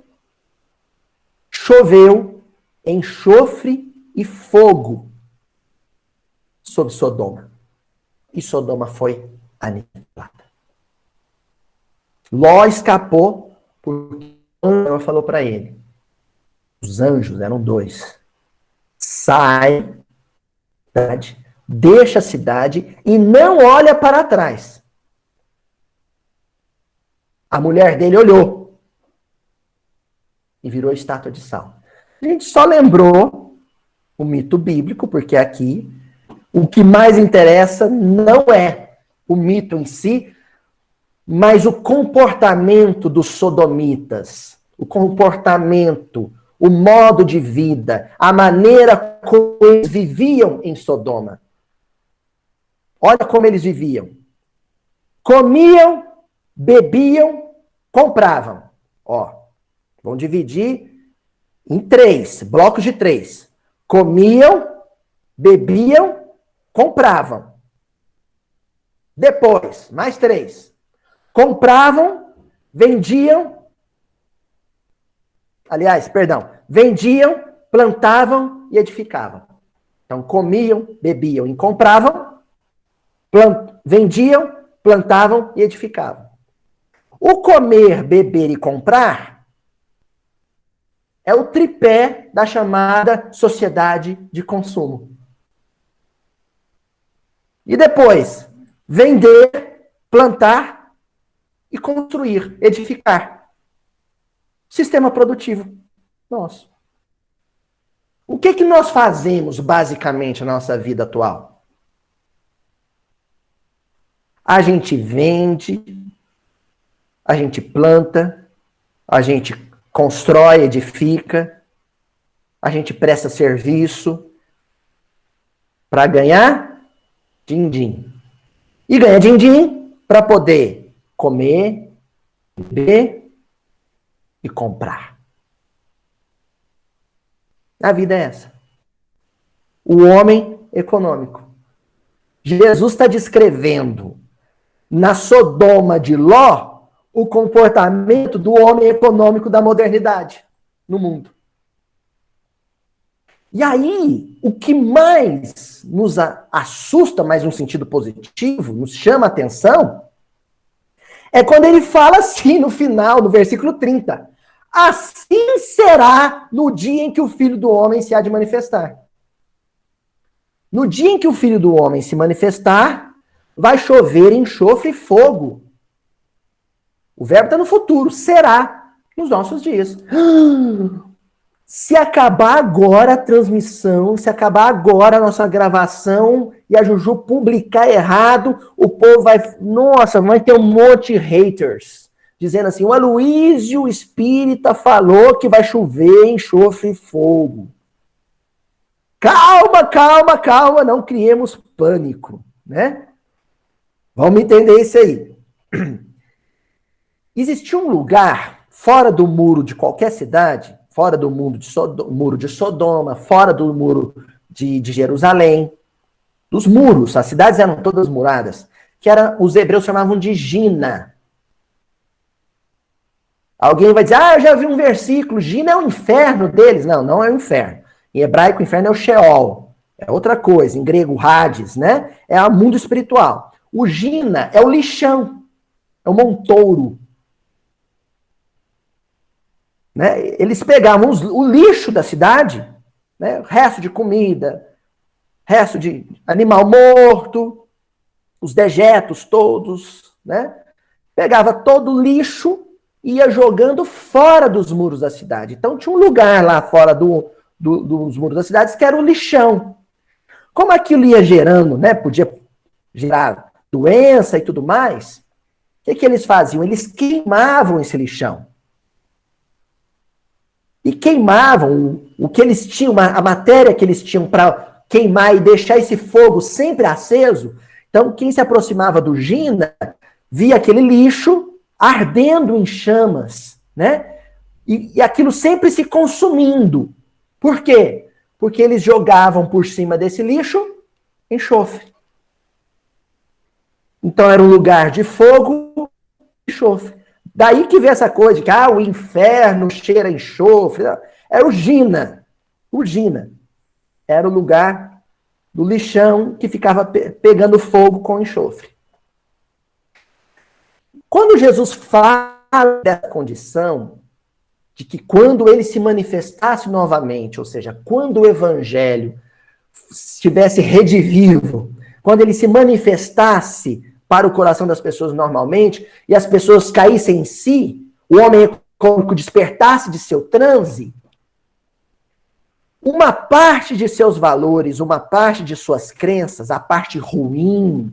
choveu enxofre e fogo sobre Sodoma. E Sodoma foi aniquilada. Ló escapou porque o Senhor falou para ele. Os anjos eram 2. Sai da cidade, deixa a cidade e não olha para trás. A mulher dele olhou e virou estátua de sal. A gente só lembrou o mito bíblico, porque aqui o que mais interessa não é o mito em si, mas o comportamento dos sodomitas, o comportamento, o modo de vida, a maneira como eles viviam em Sodoma. Olha como eles viviam. Comiam, bebiam, compravam. Ó, vamos dividir em 3, blocos de 3. Comiam, bebiam, compravam. Depois, mais 3. Compravam, vendiam. Aliás, perdão. Vendiam, plantavam e edificavam. Então, comiam, bebiam e compravam. Vendiam, plantavam e edificavam. O comer, beber e comprar é o tripé da chamada sociedade de consumo. E depois, vender, plantar e construir, edificar. Sistema produtivo nosso. O que nós fazemos, basicamente, na nossa vida atual? A gente vende, a gente planta, a gente constrói, edifica, a gente presta serviço para ganhar din-din. E ganha din-din para poder comer, beber e comprar. A vida é essa. O homem econômico. Jesus está descrevendo na Sodoma de Ló o comportamento do homem econômico da modernidade no mundo. E aí, o que mais nos assusta, mas num sentido positivo, nos chama a atenção, é quando ele fala assim no final, no versículo 30. Assim será no dia em que o Filho do Homem se há de manifestar. No dia em que o Filho do Homem se manifestar, vai chover enxofre e fogo. O verbo está no futuro, será nos nossos dias. Se acabar agora a transmissão, se acabar agora a nossa gravação e a Juju publicar errado, o povo vai... Nossa, vai ter um monte de haters. Dizendo assim, o Aloísio Espírita falou que vai chover enxofre e fogo. Calma, calma, calma, não criemos pânico, né? Vamos entender isso aí. Existia um lugar fora do muro de qualquer cidade, fora do muro de Sodoma, fora do muro de Jerusalém, dos muros, as cidades eram todas muradas, que os hebreus chamavam de Gina. Alguém vai dizer, eu já vi um versículo, Gina é o inferno deles. Não, não é o inferno. Em hebraico, o inferno é o Sheol. É outra coisa. Em grego, Hades, né? É o mundo espiritual. O Gina é o lixão. É o montouro. Né? Eles pegavam o lixo da cidade, né? Resto de comida, resto de animal morto, os dejetos todos, né? Pegava todo o lixo e ia jogando fora dos muros da cidade. Então tinha um lugar lá fora dos muros da cidade que era o lixão. Como aquilo ia gerando, né? Podia gerar doença e tudo mais, o que eles faziam? Eles queimavam esse lixão. E queimavam o que eles tinham, a matéria que eles tinham para queimar e deixar esse fogo sempre aceso. Então, quem se aproximava do Gina via aquele lixo ardendo em chamas, né? E aquilo sempre se consumindo. Por quê? Porque eles jogavam por cima desse lixo enxofre. Então, era um lugar de fogo e enxofre. Daí que vem essa coisa de que o inferno cheira enxofre. Era o Gina. O Gina. Era o lugar do lixão que ficava pegando fogo com enxofre. Quando Jesus fala dessa condição, de que quando ele se manifestasse novamente, ou seja, quando o evangelho estivesse redivivo, quando ele se manifestasse para o coração das pessoas normalmente, e as pessoas caíssem em si, o homem econômico despertasse de seu transe, uma parte de seus valores, uma parte de suas crenças, a parte ruim,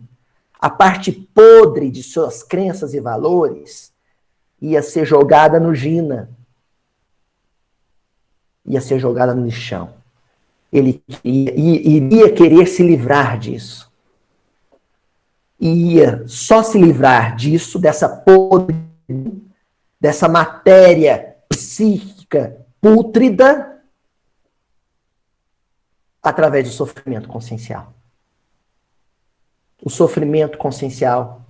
a parte podre de suas crenças e valores, ia ser jogada no Gina. Ia ser jogada no lixão. Ele iria querer se livrar disso. E ia só se livrar disso, dessa podre, dessa matéria psíquica pútrida, através do sofrimento consciencial. O sofrimento consciencial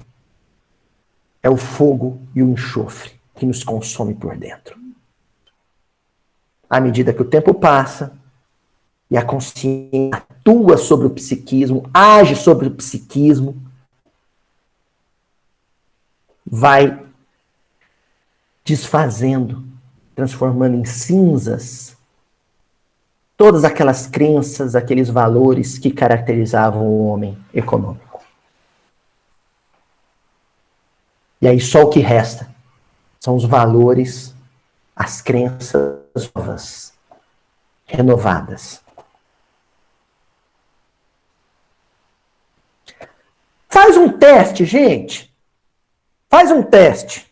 é o fogo e o enxofre que nos consome por dentro. À medida que o tempo passa e a consciência atua sobre o psiquismo, age sobre o psiquismo, vai desfazendo, transformando em cinzas todas aquelas crenças, aqueles valores que caracterizavam o homem econômico. E aí só o que resta são os valores, as crenças novas, renovadas. Faz um teste, gente. Faz um teste.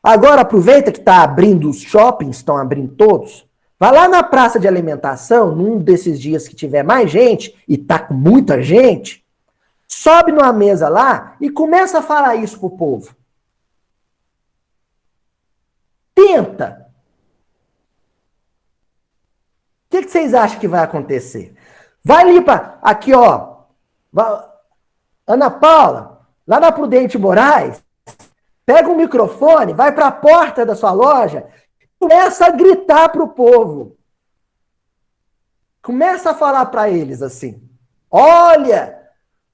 Agora aproveita que está abrindo os shoppings, estão abrindo todos. Vai lá na praça de alimentação, num desses dias que tiver mais gente, e tá com muita gente, sobe numa mesa lá e começa a falar isso pro povo. Tenta. O que vocês acham que vai acontecer? Vai ali para aqui, ó. Ana Paula, lá na Prudente Moraes, pega um microfone, vai para a porta da sua loja, começa a gritar para o povo. Começa a falar para eles assim: olha,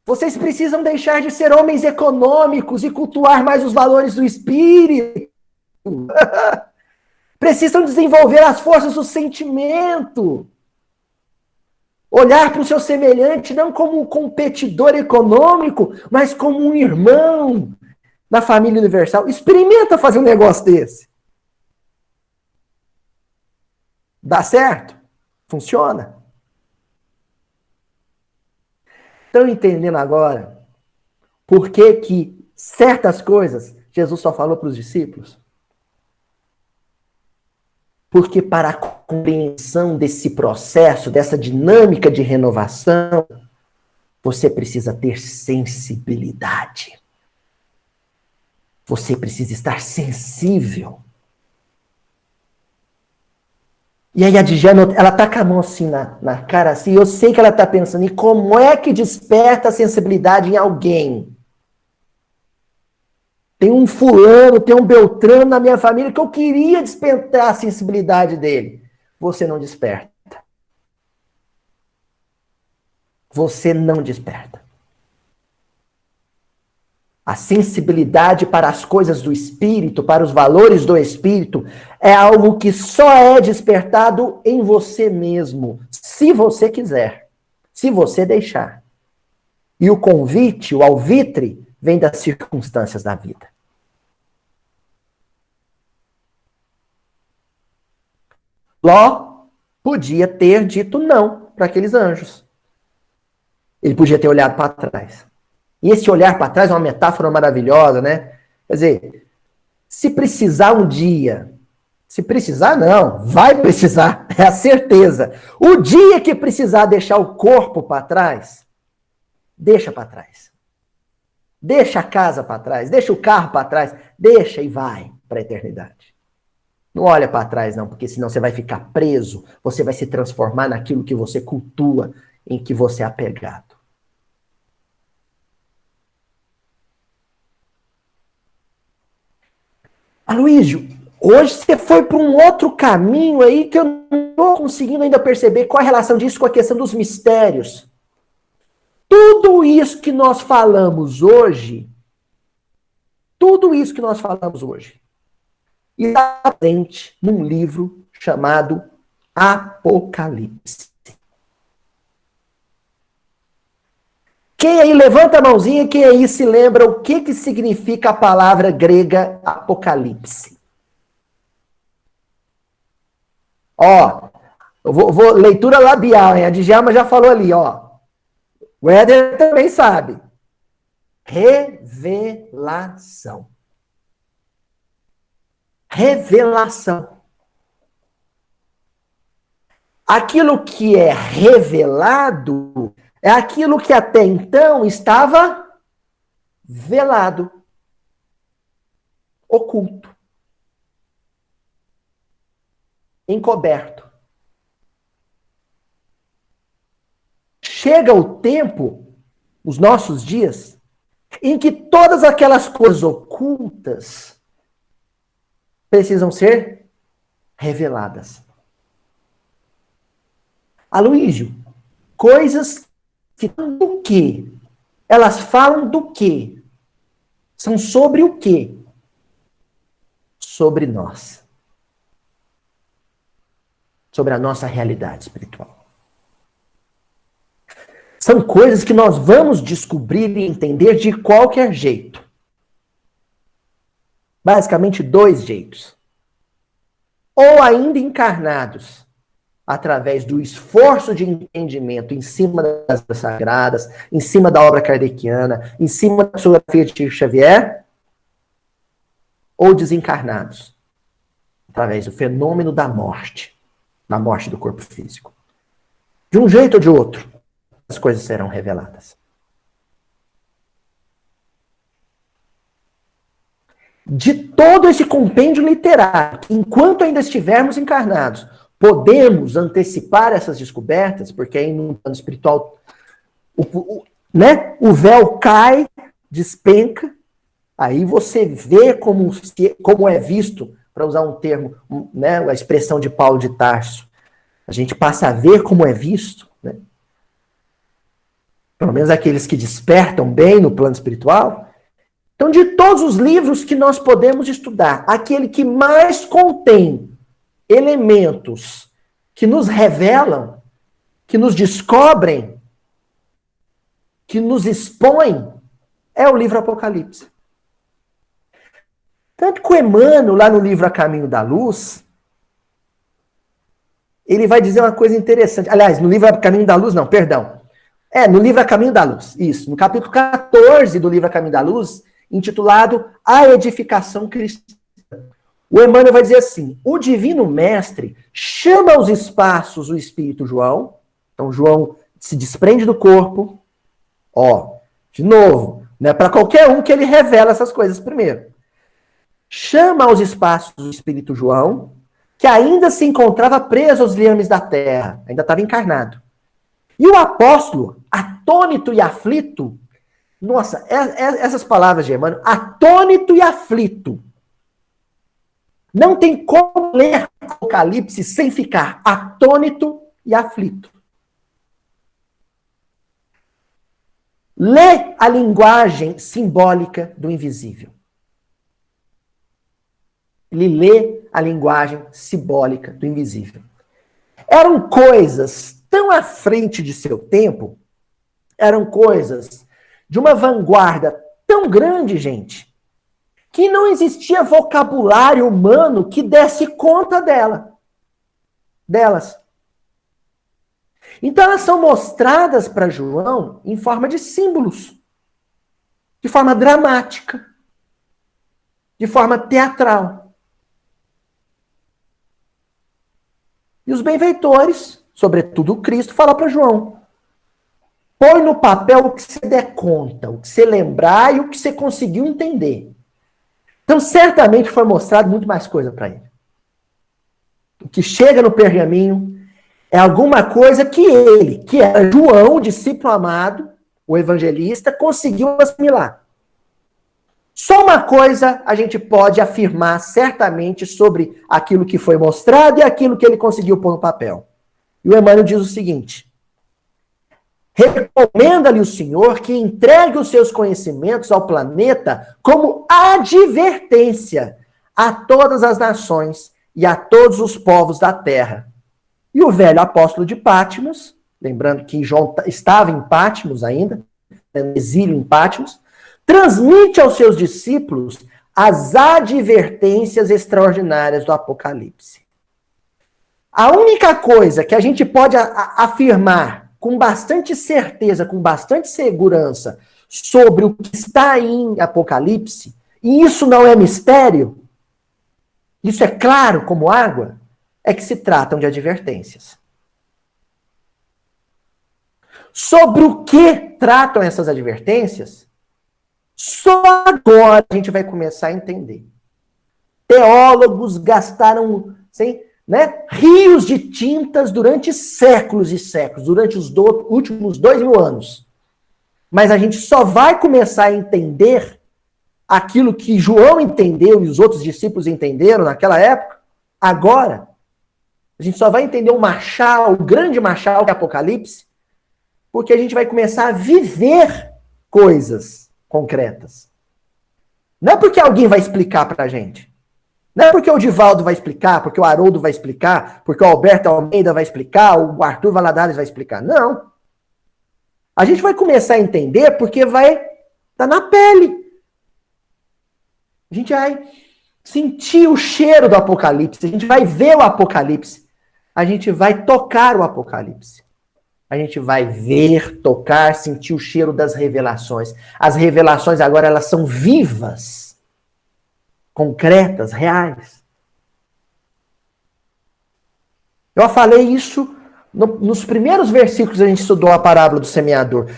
vocês precisam deixar de ser homens econômicos e cultuar mais os valores do espírito. Precisam desenvolver as forças do sentimento. Olhar para o seu semelhante não como um competidor econômico, mas como um irmão na família universal. Experimenta fazer um negócio desse. Dá certo? Funciona? Estão entendendo agora por que certas coisas Jesus só falou para os discípulos? Porque para a compreensão desse processo, dessa dinâmica de renovação, você precisa ter sensibilidade. Você precisa estar sensível. E aí a Djana, ela tá com a mão assim na cara, assim, eu sei que ela tá pensando em como é que desperta a sensibilidade em alguém. Tem um fulano, tem um Beltrano na minha família que eu queria despertar a sensibilidade dele. Você não desperta. Você não desperta. A sensibilidade para as coisas do espírito, para os valores do espírito, é algo que só é despertado em você mesmo, se você quiser, se você deixar. E o convite, o alvitre, vem das circunstâncias da vida. Ló podia ter dito não para aqueles anjos. Ele podia ter olhado para trás. E esse olhar para trás é uma metáfora maravilhosa, né? Quer dizer, se precisar um dia, se precisar não, vai precisar, é a certeza. O dia que precisar deixar o corpo para trás, deixa para trás. Deixa a casa para trás, deixa o carro para trás, deixa e vai para a eternidade. Não olha para trás não, porque senão você vai ficar preso, você vai se transformar naquilo que você cultua, em que você é apegado. Aloísio, hoje você foi para um outro caminho aí que eu não estou conseguindo ainda perceber qual a relação disso com a questão dos mistérios. Tudo isso que nós falamos hoje, está presente num livro chamado Apocalipse. Quem aí, levanta a mãozinha, quem aí se lembra o que significa a palavra grega Apocalipse? Ó, eu vou leitura labial, hein? A Djalma já falou ali, ó. O Éder também sabe. Revelação. Revelação. Aquilo que é revelado é aquilo que até então estava velado, oculto, encoberto. Chega o tempo, os nossos dias, em que todas aquelas coisas ocultas precisam ser reveladas. Aloísio, coisas que do quê? Elas falam do quê? São sobre o quê? Sobre nós. Sobre a nossa realidade espiritual. São coisas que nós vamos descobrir e entender de qualquer jeito. basicamente 2 jeitos. Ou ainda encarnados, através do esforço de entendimento em cima das obras sagradas, em cima da obra kardeciana, em cima da psicografia de Chico Xavier, ou desencarnados, através do fenômeno da morte do corpo físico. De um jeito ou de outro, as coisas serão reveladas. De todo esse compêndio literário, enquanto ainda estivermos encarnados, podemos antecipar essas descobertas, porque aí no plano espiritual o véu cai, despenca, aí você vê como é visto, para usar um termo, né, a expressão de Paulo de Tarso, a gente passa a ver como é visto, né? Pelo menos aqueles que despertam bem no plano espiritual. Então, de todos os livros que nós podemos estudar, aquele que mais contém elementos que nos revelam, que nos descobrem, que nos expõem, é o livro Apocalipse. Tanto que o Emmanuel, lá no livro A Caminho da Luz, ele vai dizer uma coisa interessante. Aliás, no livro A Caminho da Luz, não, perdão. No livro A Caminho da Luz, isso. No capítulo 14 do livro A Caminho da Luz, intitulado A Edificação Cristã. O Emmanuel vai dizer assim: o Divino Mestre chama aos espaços o Espírito João. Então, João se desprende do corpo. De novo, não é para qualquer um que ele revela essas coisas primeiro. Chama aos espaços o Espírito João, que ainda se encontrava preso aos liames da terra, ainda estava encarnado. E o apóstolo, atônito e aflito, nossa, essas palavras de Emmanuel, atônito e aflito, não tem como ler Apocalipse sem ficar atônito e aflito. Lê a linguagem simbólica do invisível. Ele lê a linguagem simbólica do invisível. Eram coisas tão à frente de seu tempo, eram coisas de uma vanguarda tão grande, gente, que não existia vocabulário humano que desse conta delas. Então elas são mostradas para João em forma de símbolos, de forma dramática, de forma teatral. E os benfeitores, sobretudo o Cristo, falam para João: põe no papel o que você der conta, o que você lembrar e o que você conseguiu entender. Então, certamente foi mostrado muito mais coisa para ele. O que chega no pergaminho é alguma coisa que ele, que era João, o discípulo amado, o evangelista, conseguiu assimilar. Só uma coisa a gente pode afirmar certamente sobre aquilo que foi mostrado e aquilo que ele conseguiu pôr no papel. E o Emmanuel diz o seguinte: recomenda-lhe o Senhor que entregue os seus conhecimentos ao planeta como advertência a todas as nações e a todos os povos da terra. E o velho apóstolo de Patmos, lembrando que João estava em Patmos ainda, no exílio em Patmos, transmite aos seus discípulos as advertências extraordinárias do Apocalipse. A única coisa que a gente pode afirmar com bastante certeza, com bastante segurança, sobre o que está em Apocalipse, e isso não é mistério, isso é claro como água, é que se tratam de advertências. Sobre o que tratam essas advertências, só agora a gente vai começar a entender. Teólogos gastaram rios de tintas durante séculos e séculos, durante os últimos 2000 anos. Mas a gente só vai começar a entender aquilo que João entendeu e os outros discípulos entenderam naquela época, agora. A gente só vai entender o grande machado que é Apocalipse, porque a gente vai começar a viver coisas concretas. Não é porque alguém vai explicar pra gente. Não é porque o Divaldo vai explicar, porque o Haroldo vai explicar, porque o Alberto Almeida vai explicar, o Arthur Valadares vai explicar. Não. A gente vai começar a entender porque vai estar na pele. A gente vai sentir o cheiro do Apocalipse, a gente vai ver o Apocalipse, a gente vai tocar o Apocalipse. A gente vai ver, tocar, sentir o cheiro das revelações. As revelações agora elas são vivas, concretas, reais. Eu falei isso nos primeiros versículos que a gente estudou a parábola do semeador.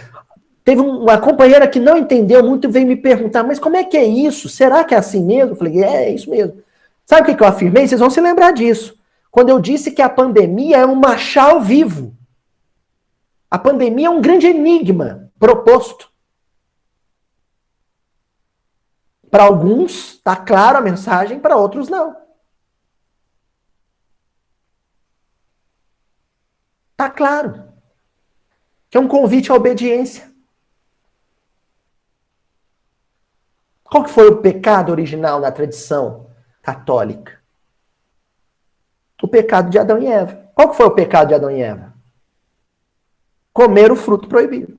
Teve uma companheira que não entendeu muito e veio me perguntar, mas como é que é isso? Será que é assim mesmo? Eu falei, é isso mesmo. Sabe o que eu afirmei? Vocês vão se lembrar disso. Quando eu disse que a pandemia é um machal vivo. A pandemia é um grande enigma proposto. Para alguns, está clara a mensagem, para outros não. Está claro. Que é um convite à obediência. Qual que foi o pecado original na tradição católica? O pecado de Adão e Eva. Qual que foi o pecado de Adão e Eva? Comer o fruto proibido.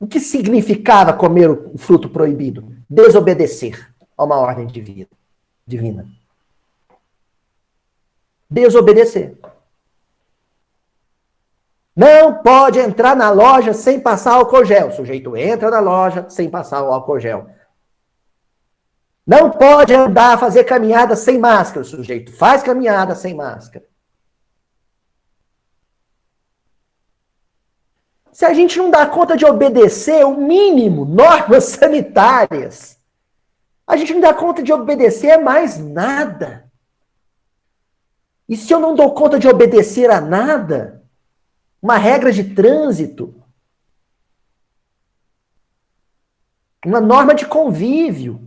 O que significava comer o fruto proibido? Desobedecer a uma ordem divina. Desobedecer. Não pode entrar na loja sem passar álcool gel. O sujeito entra na loja sem passar o álcool gel. Não pode andar, fazer caminhada sem máscara. O sujeito faz caminhada sem máscara. Se a gente não dá conta de obedecer o mínimo, normas sanitárias, a gente não dá conta de obedecer mais nada. E se eu não dou conta de obedecer a nada, uma regra de trânsito, uma norma de convívio,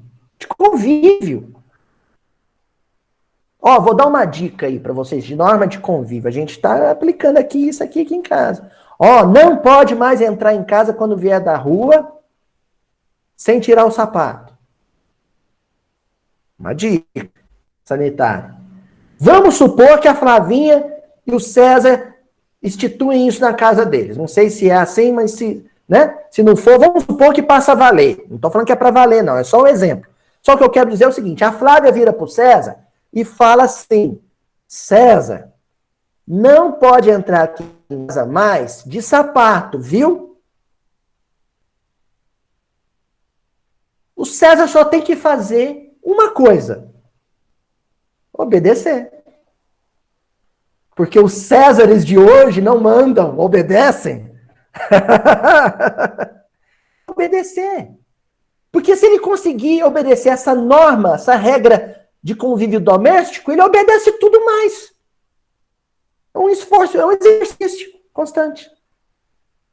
Ó, vou dar uma dica aí para vocês de norma de convívio. A gente está aplicando isso aqui em casa. Ó, não pode mais entrar em casa quando vier da rua sem tirar o sapato. Uma dica sanitária. Vamos supor que a Flavinha e o César instituem isso na casa deles. Não sei se é assim, mas se não for, vamos supor que passa a valer. Não estou falando que é para valer, não. É só um exemplo. Só que eu quero dizer é o seguinte, a Flávia vira para o César e fala assim, César, não pode entrar aqui em casa mais de sapato, viu? O César só tem que fazer uma coisa, obedecer. Porque os Césares de hoje não mandam, obedecem. Obedecer. Porque se ele conseguir obedecer essa norma, essa regra de convívio doméstico, ele obedece tudo mais. É um esforço, é um exercício constante.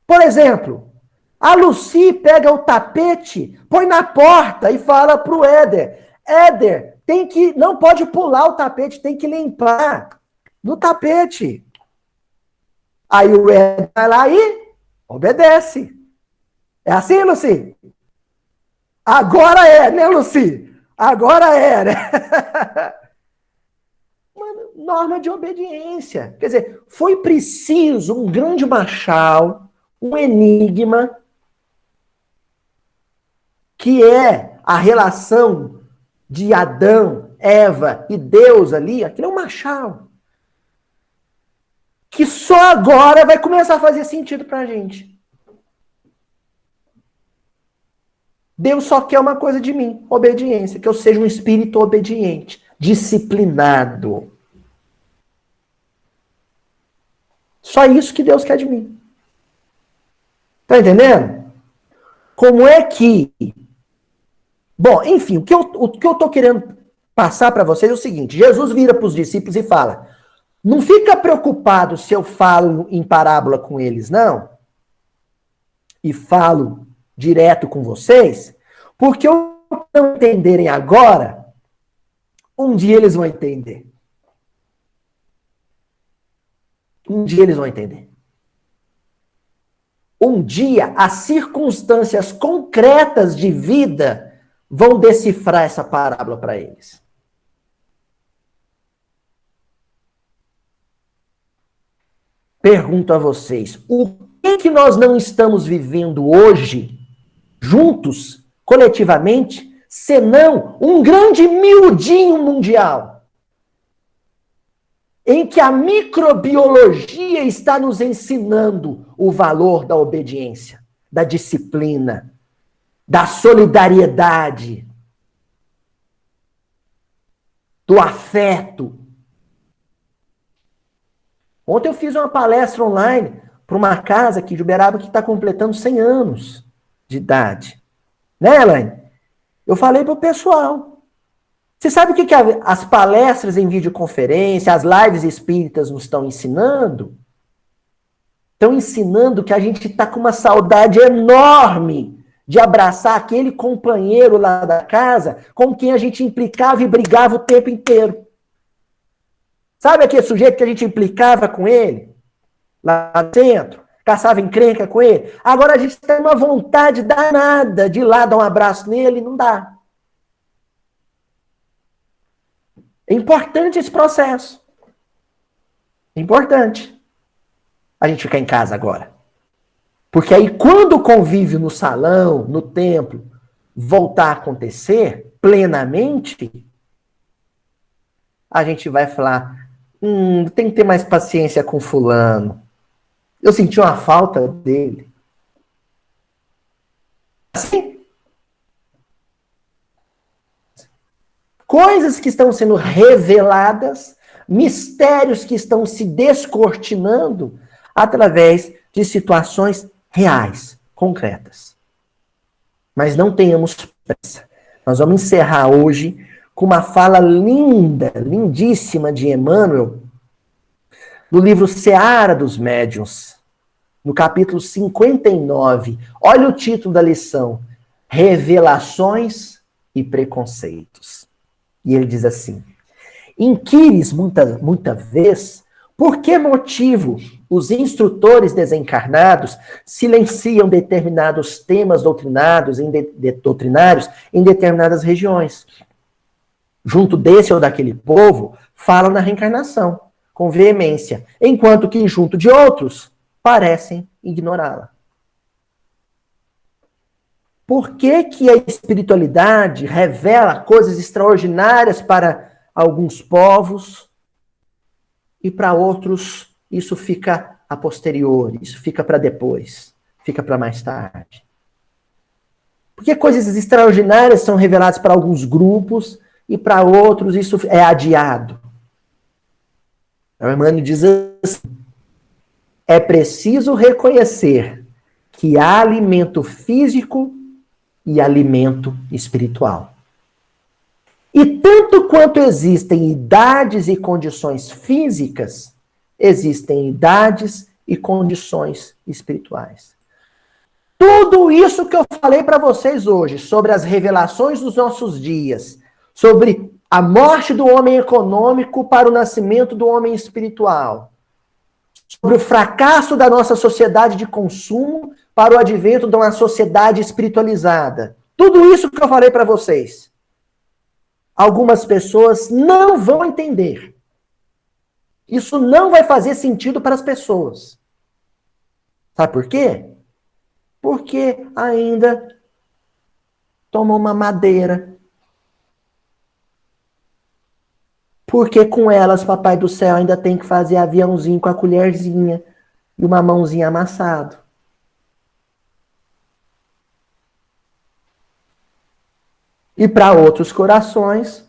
Por exemplo, a Lucy pega o tapete, põe na porta e fala pro Éder, Éder, não pode pular o tapete, tem que limpar no tapete. Aí o Éder vai lá e obedece. É assim, Lucy? Agora é, né, Lucy? Agora é, né? Uma norma de obediência. Quer dizer, foi preciso um grande machal, um enigma, que é a relação de Adão, Eva e Deus ali. Aquilo é um machal. Que só agora vai começar a fazer sentido pra gente. Deus só quer uma coisa de mim, obediência, que eu seja um espírito obediente, disciplinado. Só isso que Deus quer de mim. Tá entendendo? Como é que... Bom, enfim, o que eu tô querendo passar para vocês é o seguinte, Jesus vira para os discípulos e fala, não fica preocupado se eu falo em parábola com eles, não. E falo direto com vocês, porque o que não entenderem agora, um dia eles vão entender. Um dia eles vão entender. Um dia as circunstâncias concretas de vida vão decifrar essa parábola para eles. Pergunto a vocês, o que nós não estamos vivendo hoje juntos, coletivamente, senão um grande miudinho mundial, em que a microbiologia está nos ensinando o valor da obediência, da disciplina, da solidariedade, do afeto. Ontem eu fiz uma palestra online para uma casa aqui de Uberaba que está completando 100 anos de idade. Né, Elaine? Eu falei para o pessoal. Você sabe o que as palestras em videoconferência, as lives espíritas nos estão ensinando? Estão ensinando que a gente está com uma saudade enorme de abraçar aquele companheiro lá da casa com quem a gente implicava e brigava o tempo inteiro. Sabe aquele sujeito que a gente implicava com ele? Lá dentro, caçava encrenca com ele? Agora a gente tem uma vontade danada de ir lá dar um abraço nele e não dá. É importante esse processo. É importante a gente ficar em casa agora. Porque aí quando o convívio no salão, no templo, voltar a acontecer plenamente, a gente vai falar, tem que ter mais paciência com fulano. Eu senti uma falta dele. Assim, coisas que estão sendo reveladas, mistérios que estão se descortinando através de situações reais, concretas. Mas não tenhamos pressa. Nós vamos encerrar hoje com uma fala linda, lindíssima de Emmanuel, do livro Seara dos Médiuns, no capítulo 59. Olha o título da lição: Revelações e Preconceitos. E ele diz assim: inquires muita vez por que motivo os instrutores desencarnados silenciam determinados temas doutrinários em determinadas regiões. Junto desse ou daquele povo, falam na reencarnação, com veemência, enquanto que junto de outros, parecem ignorá-la. Por que que a espiritualidade revela coisas extraordinárias para alguns povos e para outros isso fica a posteriori, isso fica para depois, fica para mais tarde? Por que coisas extraordinárias são reveladas para alguns grupos e para outros isso é adiado? O Emmanuel diz assim: é preciso reconhecer que há alimento físico e alimento espiritual. E tanto quanto existem idades e condições físicas, existem idades e condições espirituais. Tudo isso que eu falei para vocês hoje, sobre as revelações dos nossos dias, sobre a morte do homem econômico para o nascimento do homem espiritual, sobre o fracasso da nossa sociedade de consumo para o advento de uma sociedade espiritualizada. Tudo isso que eu falei para vocês, algumas pessoas não vão entender. Isso não vai fazer sentido para as pessoas. Sabe por quê? Porque ainda tomam uma madeira. Porque com elas, Papai do Céu ainda tem que fazer aviãozinho com a colherzinha e uma mãozinha amassado. E para outros corações,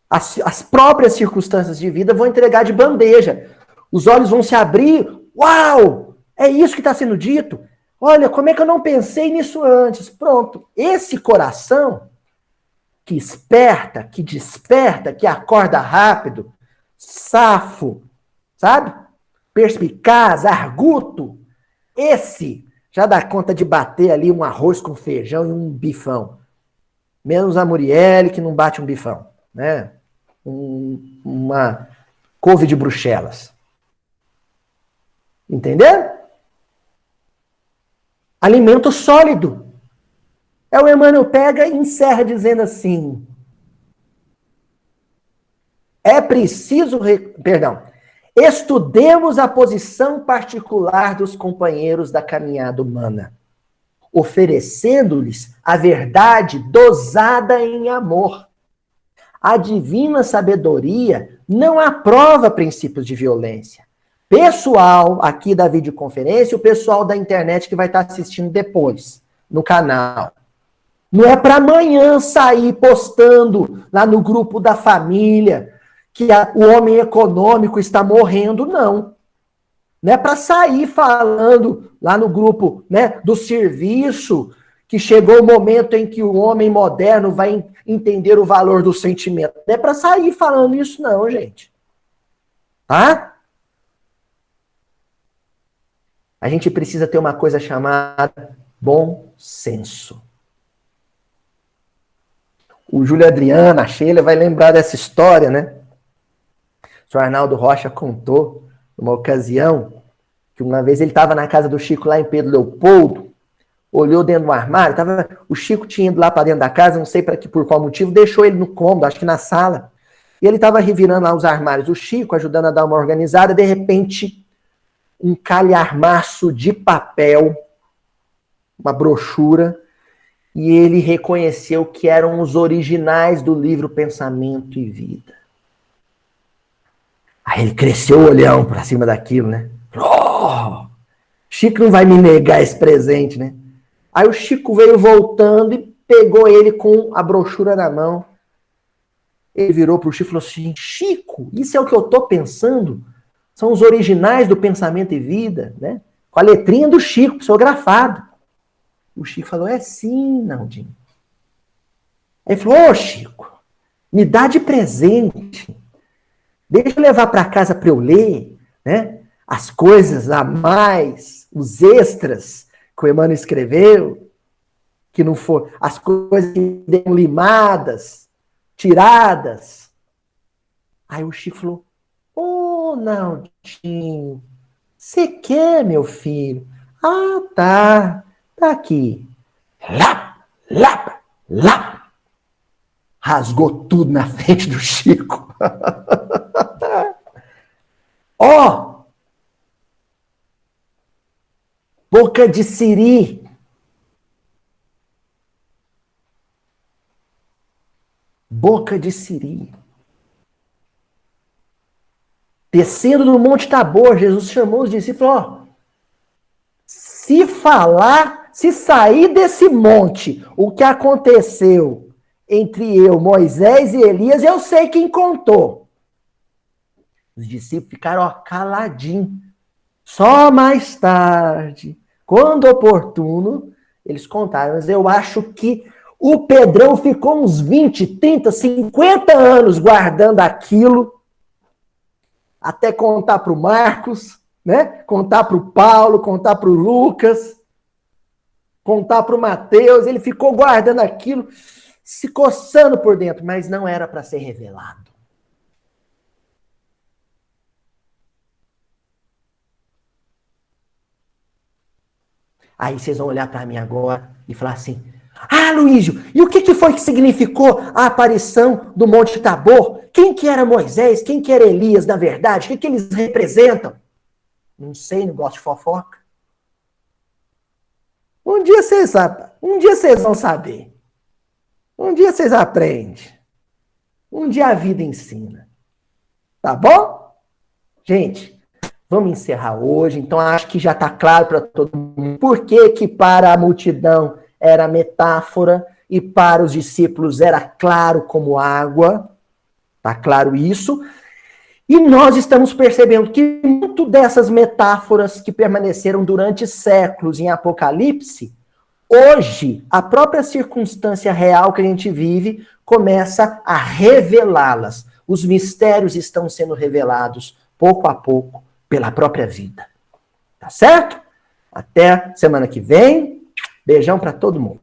as próprias circunstâncias de vida vão entregar de bandeja. Os olhos vão se abrir. Uau! É isso que está sendo dito? Olha, como é que eu não pensei nisso antes? Pronto. Esse coração que esperta, que desperta, que acorda rápido, safo, sabe? Perspicaz, arguto, esse já dá conta de bater ali um arroz com feijão e um bifão. Menos a Murielle, que não bate um bifão, né? Uma couve de Bruxelas. Entendeu? Alimento sólido. O Emmanuel pega e encerra dizendo assim: é preciso, estudemos a posição particular dos companheiros da caminhada humana. oferecendo-lhes a verdade dosada em amor. A divina sabedoria não aprova princípios de violência. Pessoal aqui da videoconferência e o pessoal da internet que vai estar assistindo depois no canal. Não é para amanhã sair postando lá no grupo da família que o homem econômico está morrendo, não. Não é para sair falando lá no grupo, né, do serviço que chegou o momento em que o homem moderno vai entender o valor do sentimento. Não é para sair falando isso, não, gente. Tá? A gente precisa ter uma coisa chamada bom senso. O Júlio Adriano, a Sheila, vai lembrar dessa história, né? O senhor Arnaldo Rocha contou, numa ocasião, que uma vez ele estava na casa do Chico, lá em Pedro Leopoldo, olhou dentro do armário, o Chico tinha ido lá para dentro da casa, não sei por qual motivo, deixou ele no cômodo, acho que na sala, e ele estava revirando lá os armários do Chico, ajudando a dar uma organizada, de repente, um calhamaço de papel, uma brochura, e ele reconheceu que eram os originais do livro Pensamento e Vida. Aí ele cresceu o olhão para cima daquilo, né? Oh, Chico não vai me negar esse presente, né? Aí o Chico veio voltando e pegou ele com a brochura na mão. Ele virou para o Chico e falou assim, Chico, isso é o que eu estou pensando? São os originais do Pensamento e Vida, né? Com a letrinha do Chico, psicografado. O Chico falou, é sim, Naldinho. Aí ele falou, ô Chico, me dá de presente. Deixa eu levar para casa para eu ler, né? As coisas a mais, os extras que o Emmanuel escreveu, que não for, as coisas que deram limadas, tiradas. Aí o Chico falou, ô Naldinho, você quer, meu filho? Ah, tá. Tá aqui. Lap, lap, lap. Rasgou tudo na frente do Chico. Ó! Boca de siri. Boca de siri. Descendo no Monte Tabor, Jesus chamou os discípulos e falou, ó, se sair desse monte, o que aconteceu entre eu, Moisés e Elias, eu sei quem contou. Os discípulos ficaram caladinhos. Só mais tarde, quando oportuno, eles contaram. Mas eu acho que o Pedrão ficou uns 20, 30, 50 anos guardando aquilo, até contar para o Marcos, né? Contar para o Paulo, contar para o Lucas, contar para o Mateus. Ele ficou guardando aquilo, se coçando por dentro, mas não era para ser revelado. Aí vocês vão olhar para mim agora e falar assim, ah, Luísio, e o que foi que significou a aparição do Monte Tabor? Quem que era Moisés? Quem que era Elias, na verdade? O que eles representam? Não sei, não gosto de fofoca. Um dia vocês vão saber. Um dia vocês aprendem. Um dia a vida ensina. Tá bom? Gente, vamos encerrar hoje. Então, acho que já está claro para todo mundo por que para a multidão era metáfora e para os discípulos era claro como água. Tá claro isso? E nós estamos percebendo que muito dessas metáforas que permaneceram durante séculos em Apocalipse, hoje, a própria circunstância real que a gente vive começa a revelá-las. Os mistérios estão sendo revelados, pouco a pouco, pela própria vida. Tá certo? Até semana que vem. Beijão para todo mundo.